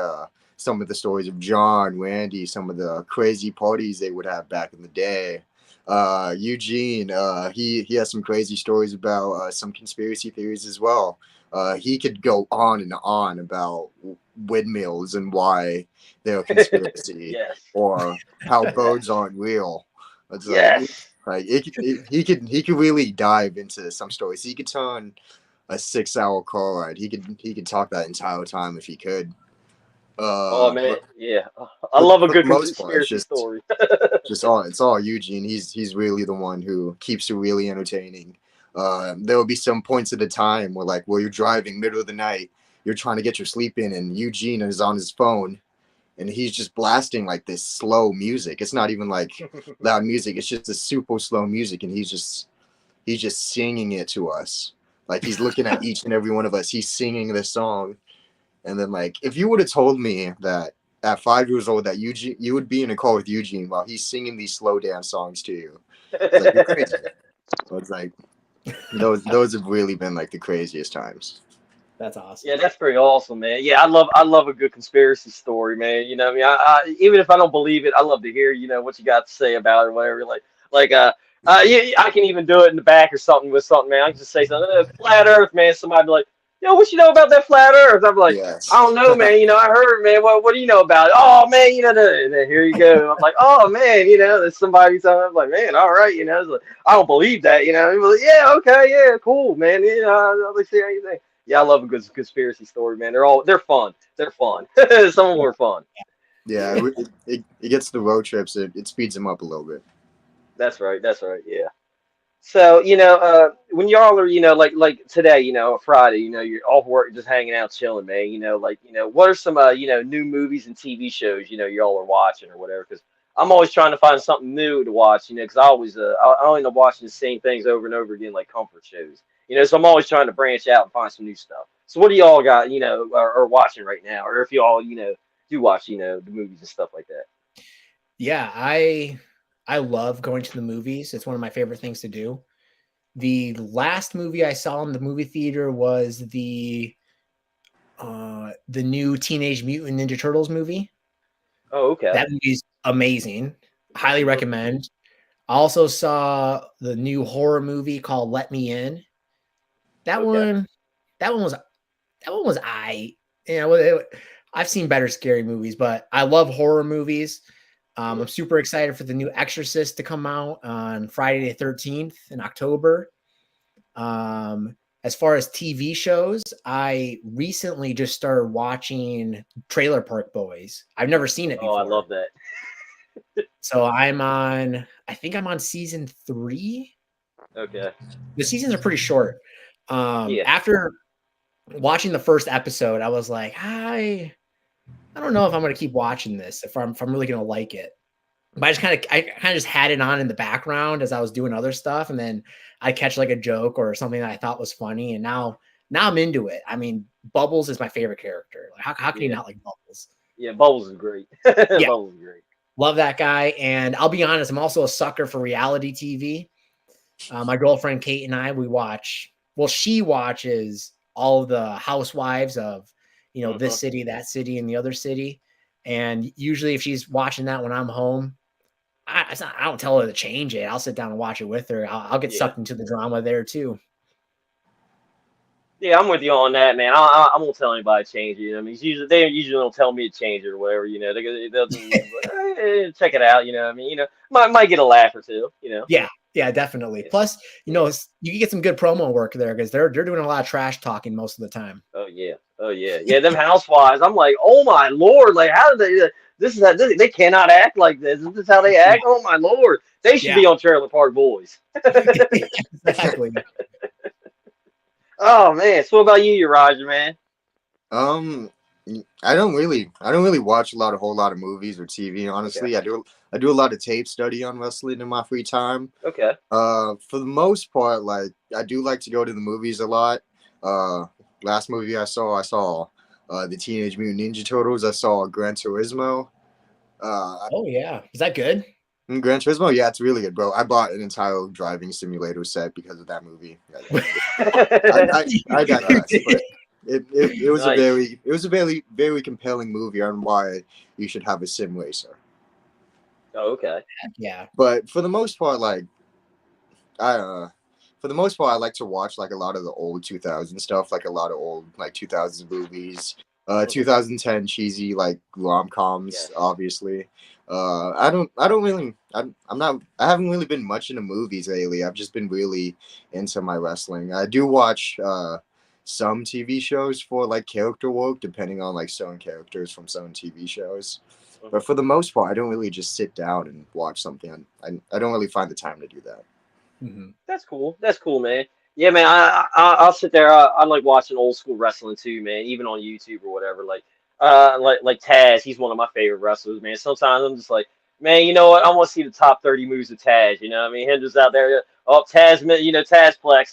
some of the stories of John, Randy, some of the crazy parties they would have back in the day. Eugene, he has some crazy stories about some conspiracy theories as well. He could go on and on about windmills and why they're a conspiracy, Yes. or how birds aren't real. It's Yes. like he could really dive into some stories. He could turn a 6-hour car ride. He could talk that entire time if he could. Oh man, yeah. I love a good conspiracy story. It's all Eugene. He's really the one who keeps it really entertaining. There will be some points at a time where you're driving middle of the night, you're trying to get your sleep in, and Eugene is on his phone, and he's just blasting like this slow music. It's not even like loud music. It's just a super slow music, and he's just singing it to us. Like he's looking at each and every one of us. He's singing this song. And then if you would have told me that at 5 years old that you would be in a car with Eugene while he's singing these slow dance songs to you, you're crazy. So it's like those have really been like the craziest times. That's awesome. Yeah, that's pretty awesome, man. Yeah, I love a good conspiracy story, man. You know, I even if I don't believe it, I love to hear what you got to say about it or whatever. Yeah, I can even do it in the back or something with something, man. I can just say something, flat Earth, man. Somebody be like, what you know about that flat Earth? I'm like, yes. I don't know, man. I heard, man. What do you know about it? Oh, man, and then here you go. I'm like, oh, man, there's somebody telling me, I'm like, man, all right, it's like, I don't believe that, Like, yeah, okay, yeah, cool, man. Let's see anything. Yeah, I love a good conspiracy story, man. They're fun. They're fun. Some of them are fun. Yeah, it gets the road trips. It speeds them up a little bit. That's right. That's right. Yeah. So, when y'all are, like today, Friday, you're off work, just hanging out, chilling, man. What are some, new movies and TV shows, y'all are watching or whatever? Because I'm always trying to find something new to watch, because I always, I only end up watching the same things over and over again, like comfort shows. So I'm always trying to branch out and find some new stuff. So what do y'all got, are watching right now, or if y'all, do watch, the movies and stuff like that? Yeah, I love going to the movies. It's one of my favorite things to do. The last movie I saw in the movie theater was the new Teenage Mutant Ninja Turtles movie. Oh, okay. That movie's amazing. Highly recommend. I also saw the new horror movie called Let Me In. That one was Yeah, well, I've seen better scary movies, but I love horror movies. I'm super excited for the new Exorcist to come out on Friday the 13th in October. As far as TV shows, I recently just started watching Trailer Park Boys. I've never seen it before. Oh, I love that. So I think I'm on season 3. Okay. The seasons are pretty short. Yeah. After watching the first episode, I was like, I don't know if I'm going to keep watching this, if I'm really going to like it. But I kind of just had it on in the background as I was doing other stuff, and then I catch like a joke or something that I thought was funny, and now I'm into it. I mean, Bubbles is my favorite character. Like, how can you not like Bubbles? Yeah, Bubbles is great. Yeah. Bubbles is great. Love that guy, and I'll be honest, I'm also a sucker for reality TV. My girlfriend Kate and I, she watches all of the housewives of, this city, that city, and the other city. And usually if she's watching that when I'm home, I don't tell her to change it. I'll sit down and watch it with her. I'll get sucked into the drama there too. Yeah, I'm with you on that, man. I won't tell anybody to change it. I mean, they usually don't tell me to change it or whatever. They'll just check it out. I mean, might get a laugh or two. Yeah, definitely. Yeah. Plus, you can get some good promo work there because they're doing a lot of trash talking most of the time. Oh yeah. Them housewives, I'm like, oh my lord, like how did they? They cannot act like this. Is this how they act? Yeah. Oh my lord, they should be on Trailer Park Boys. Exactly. Oh man, so what about you, Urijah, man? I don't really watch a whole lot of movies or TV. Honestly, okay. I do a lot of tape study on wrestling in my free time. Okay. For the most part, like I do like to go to the movies a lot. Last movie I saw the Teenage Mutant Ninja Turtles. I saw Gran Turismo. Oh yeah, is that good? Gran Turismo, yeah, it's really good, bro. I bought an entire driving simulator set because of that movie. I digress, but it was nice. a very compelling movie on why you should have a sim racer. Oh, okay. Yeah. But for the most part, I like to watch like a lot of the old 2000 stuff, like a lot of old like 2000s movies, 2010 cheesy like rom-coms, obviously. I haven't really been much into movies lately. I've just been really into my wrestling. I do watch some TV shows for like character work, depending on like certain characters from certain TV shows. But for the most part, I don't really just sit down and watch something. I don't really find the time to do that. Mm-hmm. That's cool, man. Yeah, man. I'll sit there. I like watching old school wrestling too, man. Even on YouTube or whatever. Like Taz. He's one of my favorite wrestlers, man. Sometimes I'm just like, man, you know what? I want to see the top 30 moves of Taz. You know what I mean? Him just out there. Oh, Taz, Tazplex.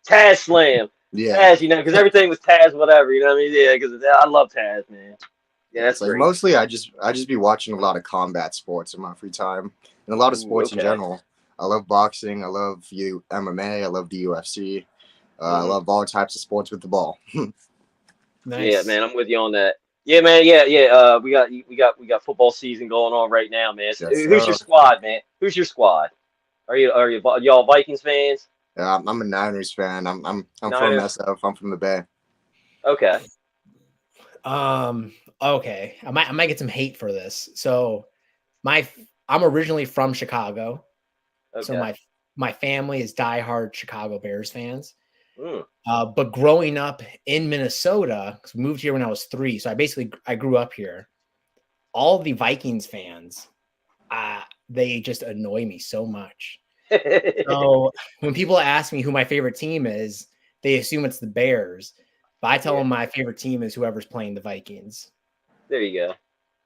Taz Slam. Yeah. Taz, because everything was Taz, whatever. You know what I mean? Yeah, because I love Taz, man. Yeah, that's like great. Mostly I just be watching a lot of combat sports in my free time and a lot of sports in general. I love boxing. I love MMA. I love the UFC. I love all types of sports with the ball. Nice. Yeah, man, I'm with you on that. Yeah, man. Yeah. We got football season going on right now, man. So who's your squad, man? Who's your squad? Are y'all Vikings fans? Yeah, I'm a Niners fan. I'm from SF. I'm from the Bay. Okay. Okay. I might get some hate for this. So I'm originally from Chicago. Okay. So my family is diehard Chicago Bears fans. But growing up in Minnesota, because we moved here when I was 3, so I grew up here. All the Vikings fans, they just annoy me so much. So when people ask me who my favorite team is, they assume it's the Bears. But I tell them my favorite team is whoever's playing the Vikings. There you go.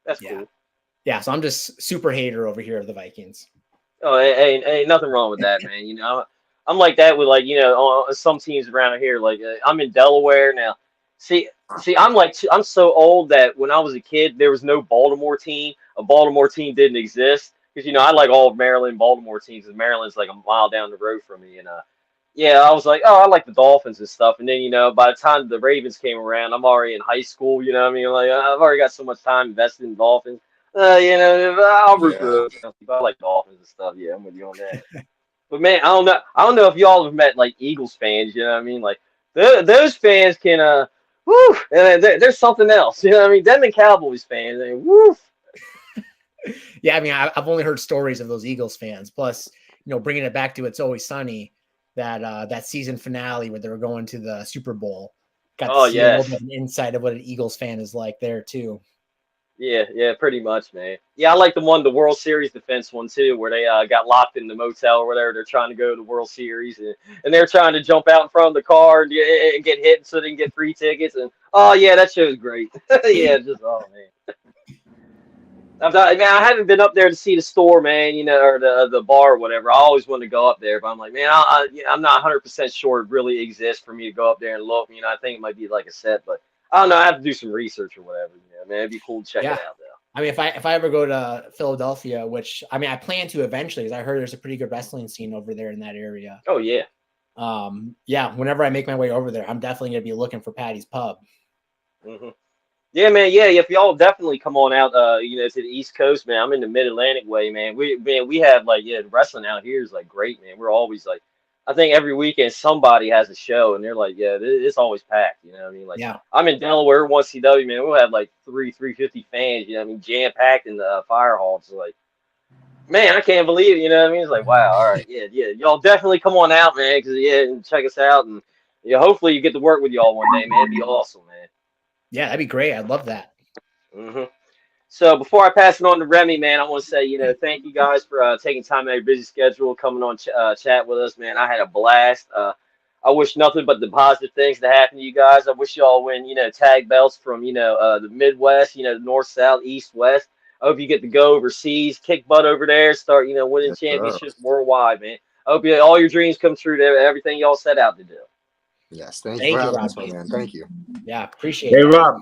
That's cool. Yeah, so I'm just super hater over here of the Vikings. Oh, ain't nothing wrong with that, man. I'm like that with some teams around here. Like I'm in Delaware now. See, I'm so old that when I was a kid, there was no Baltimore team. A Baltimore team didn't exist because I like all of Maryland, Baltimore teams, and Maryland's like a mile down the road from me. And I was like, oh, I like the Dolphins and stuff. And then by the time the Ravens came around, I'm already in high school. You know what I mean? Like I've already got so much time invested in Dolphins. I'll root for those. I like Dolphins and stuff. Yeah, I'm with you on that. But man, I don't know if y'all have met like Eagles fans. You know what I mean? Like those fans can woo, and there's something else. You know what I mean? Them Cowboys fans, and woo. Yeah, I mean, I've only heard stories of those Eagles fans. Plus, bringing it back to It's Always Sunny, that season finale where they were going to the Super Bowl. Got to see a little bit of an insight of what an Eagles fan is like there too. Yeah, pretty much, man. Yeah, I like the World Series defense one too, where they got locked in the motel or whatever. They're trying to go to the World Series, and they're trying to jump out in front of the car and get hit so they can get free tickets. And oh yeah, that show's great. Yeah, just oh man. I haven't been up there to see the store, man. Or the bar or whatever. I always wanted to go up there, but I'm like, man, I'm not 100% sure it really exists for me to go up there and look. I think it might be like a set, but I don't know. I have to do some research or whatever. Man, it'd be cool to check it out, though. I mean, if I ever go to Philadelphia, which I mean, I plan to eventually, because I heard there's a pretty good wrestling scene over there in that area. Oh yeah. Yeah. Whenever I make my way over there, I'm definitely gonna be looking for Patty's Pub. Mm-hmm. Yeah, man. Yeah, if y'all definitely come on out, to the East Coast, man. I'm in the Mid-Atlantic way, man. We have wrestling out here is like great, man. We're always like, I think every weekend somebody has a show, and they're like, yeah, it's always packed. You know what I mean? Like, yeah. I'm in Delaware, 1CW, man. We'll have like 350 fans. You know what I mean? Jam packed in the fire hall. It's like, man, I can't believe it. You know what I mean? It's like, wow. All right, yeah. Y'all definitely come on out, man, and check us out, and hopefully you get to work with y'all one day, man. It'd be awesome, man. Yeah, that'd be great. I'd love that. Mm-hmm. So before I pass it on to Remy, man, I want to say, thank you guys for taking time out of your busy schedule, coming on chat with us, man. I had a blast. I wish nothing but the positive things to happen to you guys. I wish y'all win, tag belts from, the Midwest, North, South, East, West. I hope you get to go overseas, kick butt over there, start, winning championships worldwide, man. I hope all your dreams come true to everything y'all set out to do. Yes, thank you for having us, man. Thank you. Yeah, appreciate it. Hey, Rob,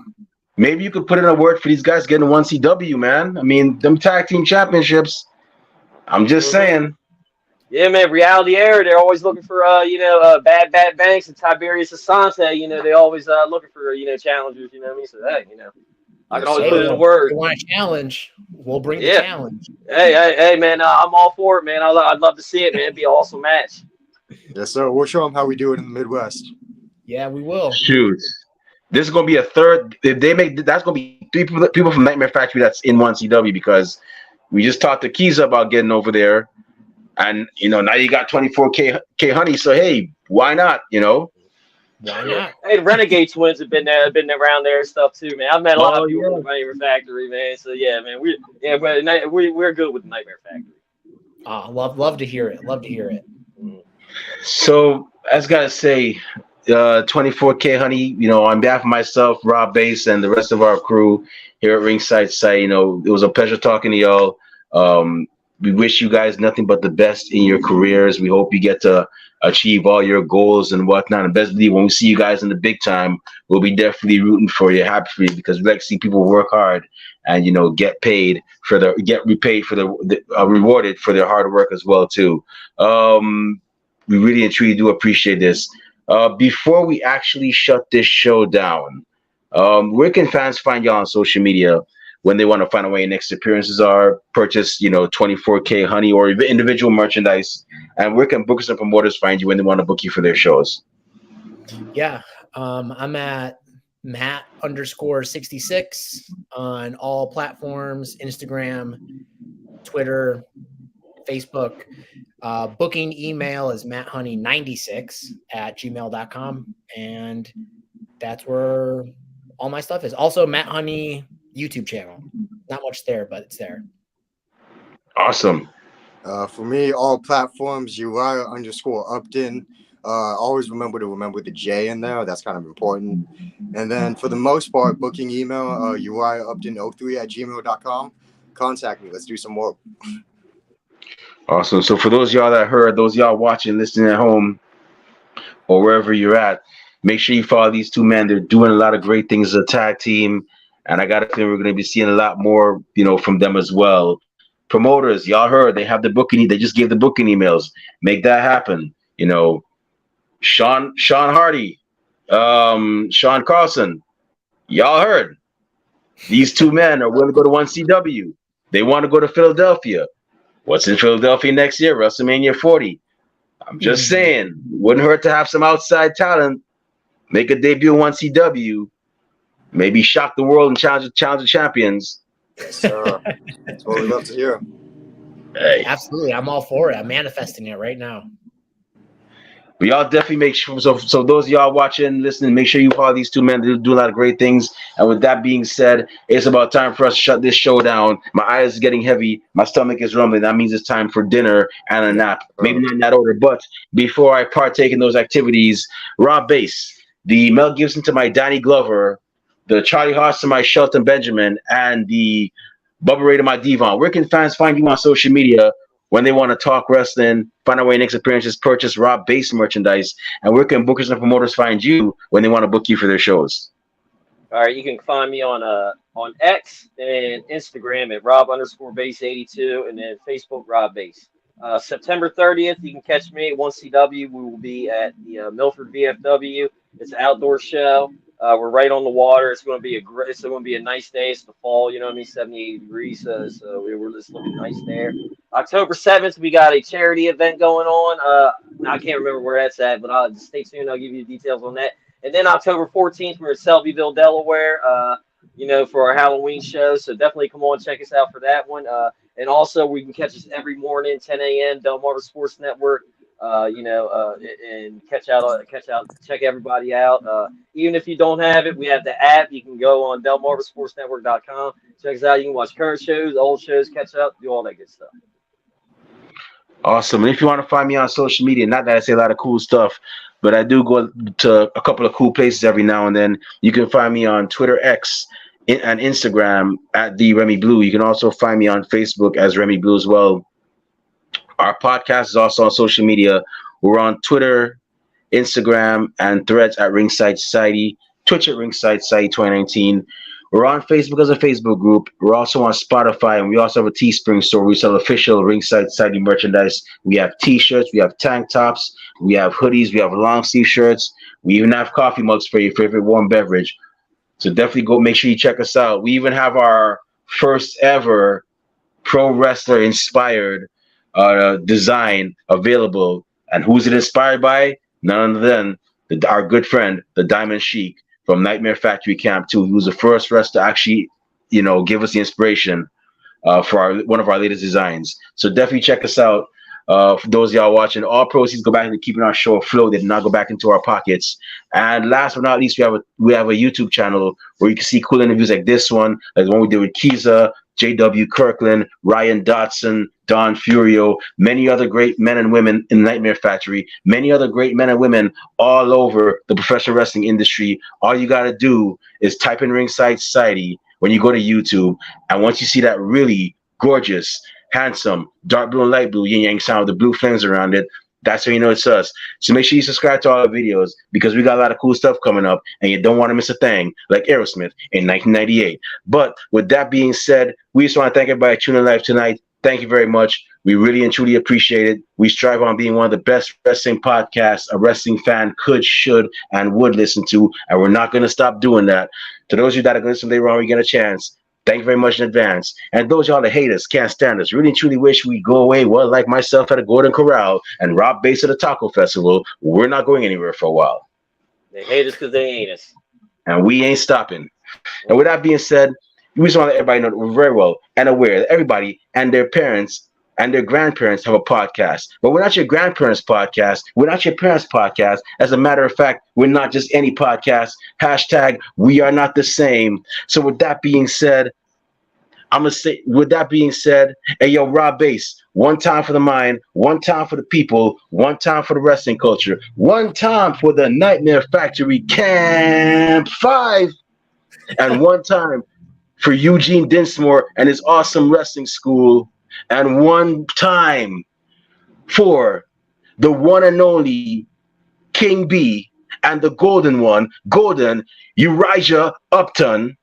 maybe you could put in a word for these guys getting 1CW, man. I mean, them tag team championships. I'm just saying. Yeah, man, Reality Era, they're always looking for, Bad Banks and Tiberius Asante. They always looking for, challengers, you know what I mean? So, hey, I can always put in a word. If you want a challenge, we'll bring the challenge. Hey, man, I'm all for it, man. I'd love to see it, man. It'd be an awesome match. Yes, sir. We'll show them how we do it in the Midwest. Yeah, we will. Shoot. This is going to be a third. If they make that's going to be 3 people from Nightmare Factory that's in 1CW, because we just talked to Keys about getting over there. And, now you got 24K Honey. So, hey, why not, Why not? Hey, the Renegade Twins have been around there and stuff, too, man. I've met a lot of people from the Nightmare Factory, man. So, yeah, man, we're good with the Nightmare Factory. Love to hear it. Love to hear it. So, I just got to say, 24K Honey, on behalf of myself, Rob Bass, and the rest of our crew here at Ringside Site, it was a pleasure talking to y'all. We wish you guys nothing but the best in your careers. We hope you get to achieve all your goals and whatnot. And best believe when we see you guys in the big time, we'll be definitely rooting for you, happy for you, because we like to see people work hard and get rewarded for their hard work as well too. We really and truly do appreciate this. Before we actually shut this show down, where can fans find y'all on social media when they want to find out where your next appearances are, purchase, 24K Honey or individual merchandise? And where can bookers and promoters find you when they want to book you for their shows? Yeah, I'm at Matt_66 on all platforms, Instagram, Twitter, Facebook. Booking email is matthoney96@gmail.com, and that's where all my stuff is. Also, Matt Honey YouTube channel. Not much there, but it's there. Awesome. For me, all platforms, Urijah_Upton. Always remember the J in there. That's kind of important. And then for the most part, booking email, UrijahUpton03@gmail.com. Contact me. Let's do some work. Awesome. So for those y'all that heard, those y'all watching, listening at home, or wherever you're at, make sure you follow these two men. They're doing a lot of great things as a tag team. And I got a feeling we're going to be seeing a lot more, from them as well. Promoters, y'all heard, they have the booking. They just gave the booking emails. Make that happen. Sean Hardy, Sean Carlson, y'all heard. These two men are willing to go to 1CW. They want to go to Philadelphia. What's in Philadelphia next year? WrestleMania 40. I'm just saying, wouldn't hurt to have some outside talent make a debut in 1CW Maybe shock the world and challenge the champions. Yes, sir. That's what we love to hear. Hey. Absolutely. I'm all for it. I'm manifesting it right now. But y'all definitely make sure. So those of y'all watching, listening, make sure you follow these two men. They do a lot of great things. And with that being said, it's about time for us to shut this show down. My eyes is getting heavy. My stomach is rumbling. That means it's time for dinner and a nap. Maybe not in that order. But before I partake in those activities, Rob Bass, the Mel Gibson to my Danny Glover, the Charlie Haas to my Shelton Benjamin, and the Bubba Ray to my Devon. Where can fans find you on social media when they want to talk wrestling, find out where your next appearances, purchase Rob Bass merchandise, and where can bookers and promoters find you when they want to book you for their shows? All right, you can find me on X and Instagram at Rob_Bass82, and then Facebook Rob Bass. September 30th, you can catch me at 1CW. We will be at the Milford VFW. It's an outdoor show. We're right on the water. It's going to be a nice day. It's the fall, 78 degrees. So we're just looking nice there. October 7th, we got a charity event going on. I can't remember where that's at, but stay tuned. I'll give you details on that. And then October 14th, we're in Selbyville, Delaware, for our Halloween show. So definitely come on, check us out for that one. And also, we can catch us every morning, 10 a.m., Delmarva Sports Network. And check everybody out. Even if you don't have it, we have the app. You can go on DelmarvaSportsNetwork.com. Check us out. You can watch current shows, old shows, catch up, do all that good stuff. Awesome. And if you want to find me on social media, not that I say a lot of cool stuff, but I do go to a couple of cool places every now and then. You can find me on Twitter X and Instagram at the Remy Blue. You can also find me on Facebook as Remy Blue as well. Our podcast is also on social media. We're on Twitter, Instagram, and Threads at Ringside Society, Twitch at Ringside Society 2019. We're on Facebook as a Facebook group. We're also on Spotify, and we also have a Teespring store. We sell official Ringside Society merchandise. We have T-shirts, we have tank tops, we have hoodies, we have long sleeve shirts. We even have coffee mugs for your favorite warm beverage. So definitely go make sure you check us out. We even have our first ever pro wrestler inspired design available. And who's it inspired by? None other than our good friend, the Diamond Sheik from Nightmare Factory Camp 2. He was the first wrestler to actually, give us the inspiration for one of our latest designs. So definitely check us out. For those of y'all watching, all proceeds go back into keeping our show afloat. They did not go back into our pockets. And last but not least, we have a YouTube channel where you can see cool interviews like this one, like the one we did with Kiza, J.W. Kirkland, Ryan Dotson, Don Furio, many other great men and women in Nightmare Factory, many other great men and women all over the professional wrestling industry. All you got to do is type in Ringside Society when you go to YouTube. And once you see that really gorgeous, handsome, dark blue and light blue yin-yang sound with the blue flames around it, that's how you know it's us. So make sure you subscribe to all our videos because we got a lot of cool stuff coming up and you don't want to miss a thing like Aerosmith in 1998. But with that being said, we just want to thank everybody tuning in live tonight. Thank you very much. We really and truly appreciate it. We strive on being one of the best wrestling podcasts a wrestling fan could, should, and would listen to. And we're not going to stop doing that. To those of you that are going to listen later on, we get a chance. Thank you very much in advance. And those y'all that hate us, can't stand us, really and truly wish we go away. Well, like myself at a Golden Corral and Rob Bass at a Taco Festival, we're not going anywhere for a while. They hate us because they ain't us. And we ain't stopping. And with that being said, we just want to let everybody know that we're very well and aware that everybody and their parents and their grandparents have a podcast. But we're not your grandparents' podcast. We're not your parents' podcast. As a matter of fact, we're not just any podcast. Hashtag, we are not the same. So with that being said, hey, yo, Rob Bass, one time for the mind, one time for the people, one time for the wrestling culture, one time for the Nightmare Factory Camp 5, and one time for Eugene Dinsmore and his awesome wrestling school, and one time for the one and only King B and the golden one, golden Urijah Upton,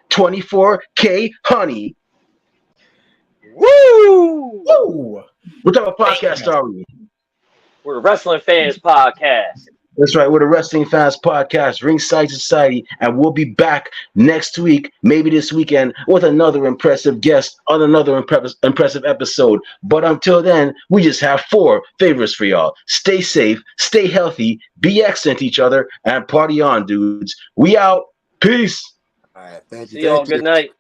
24K Honey. Woo! Woo! What type of podcast are we? We're a Wrestling Fans Podcast. That's right. We're the Wrestling Fans Podcast, Ringside Society, and we'll be back next week, maybe this weekend, with another impressive guest on another impressive episode. But until then, we just have 4 favors for y'all. Stay safe, stay healthy, be excellent to each other, and party on, dudes. We out. Peace. All right. Thank you. See y'all. Thank you. Good night.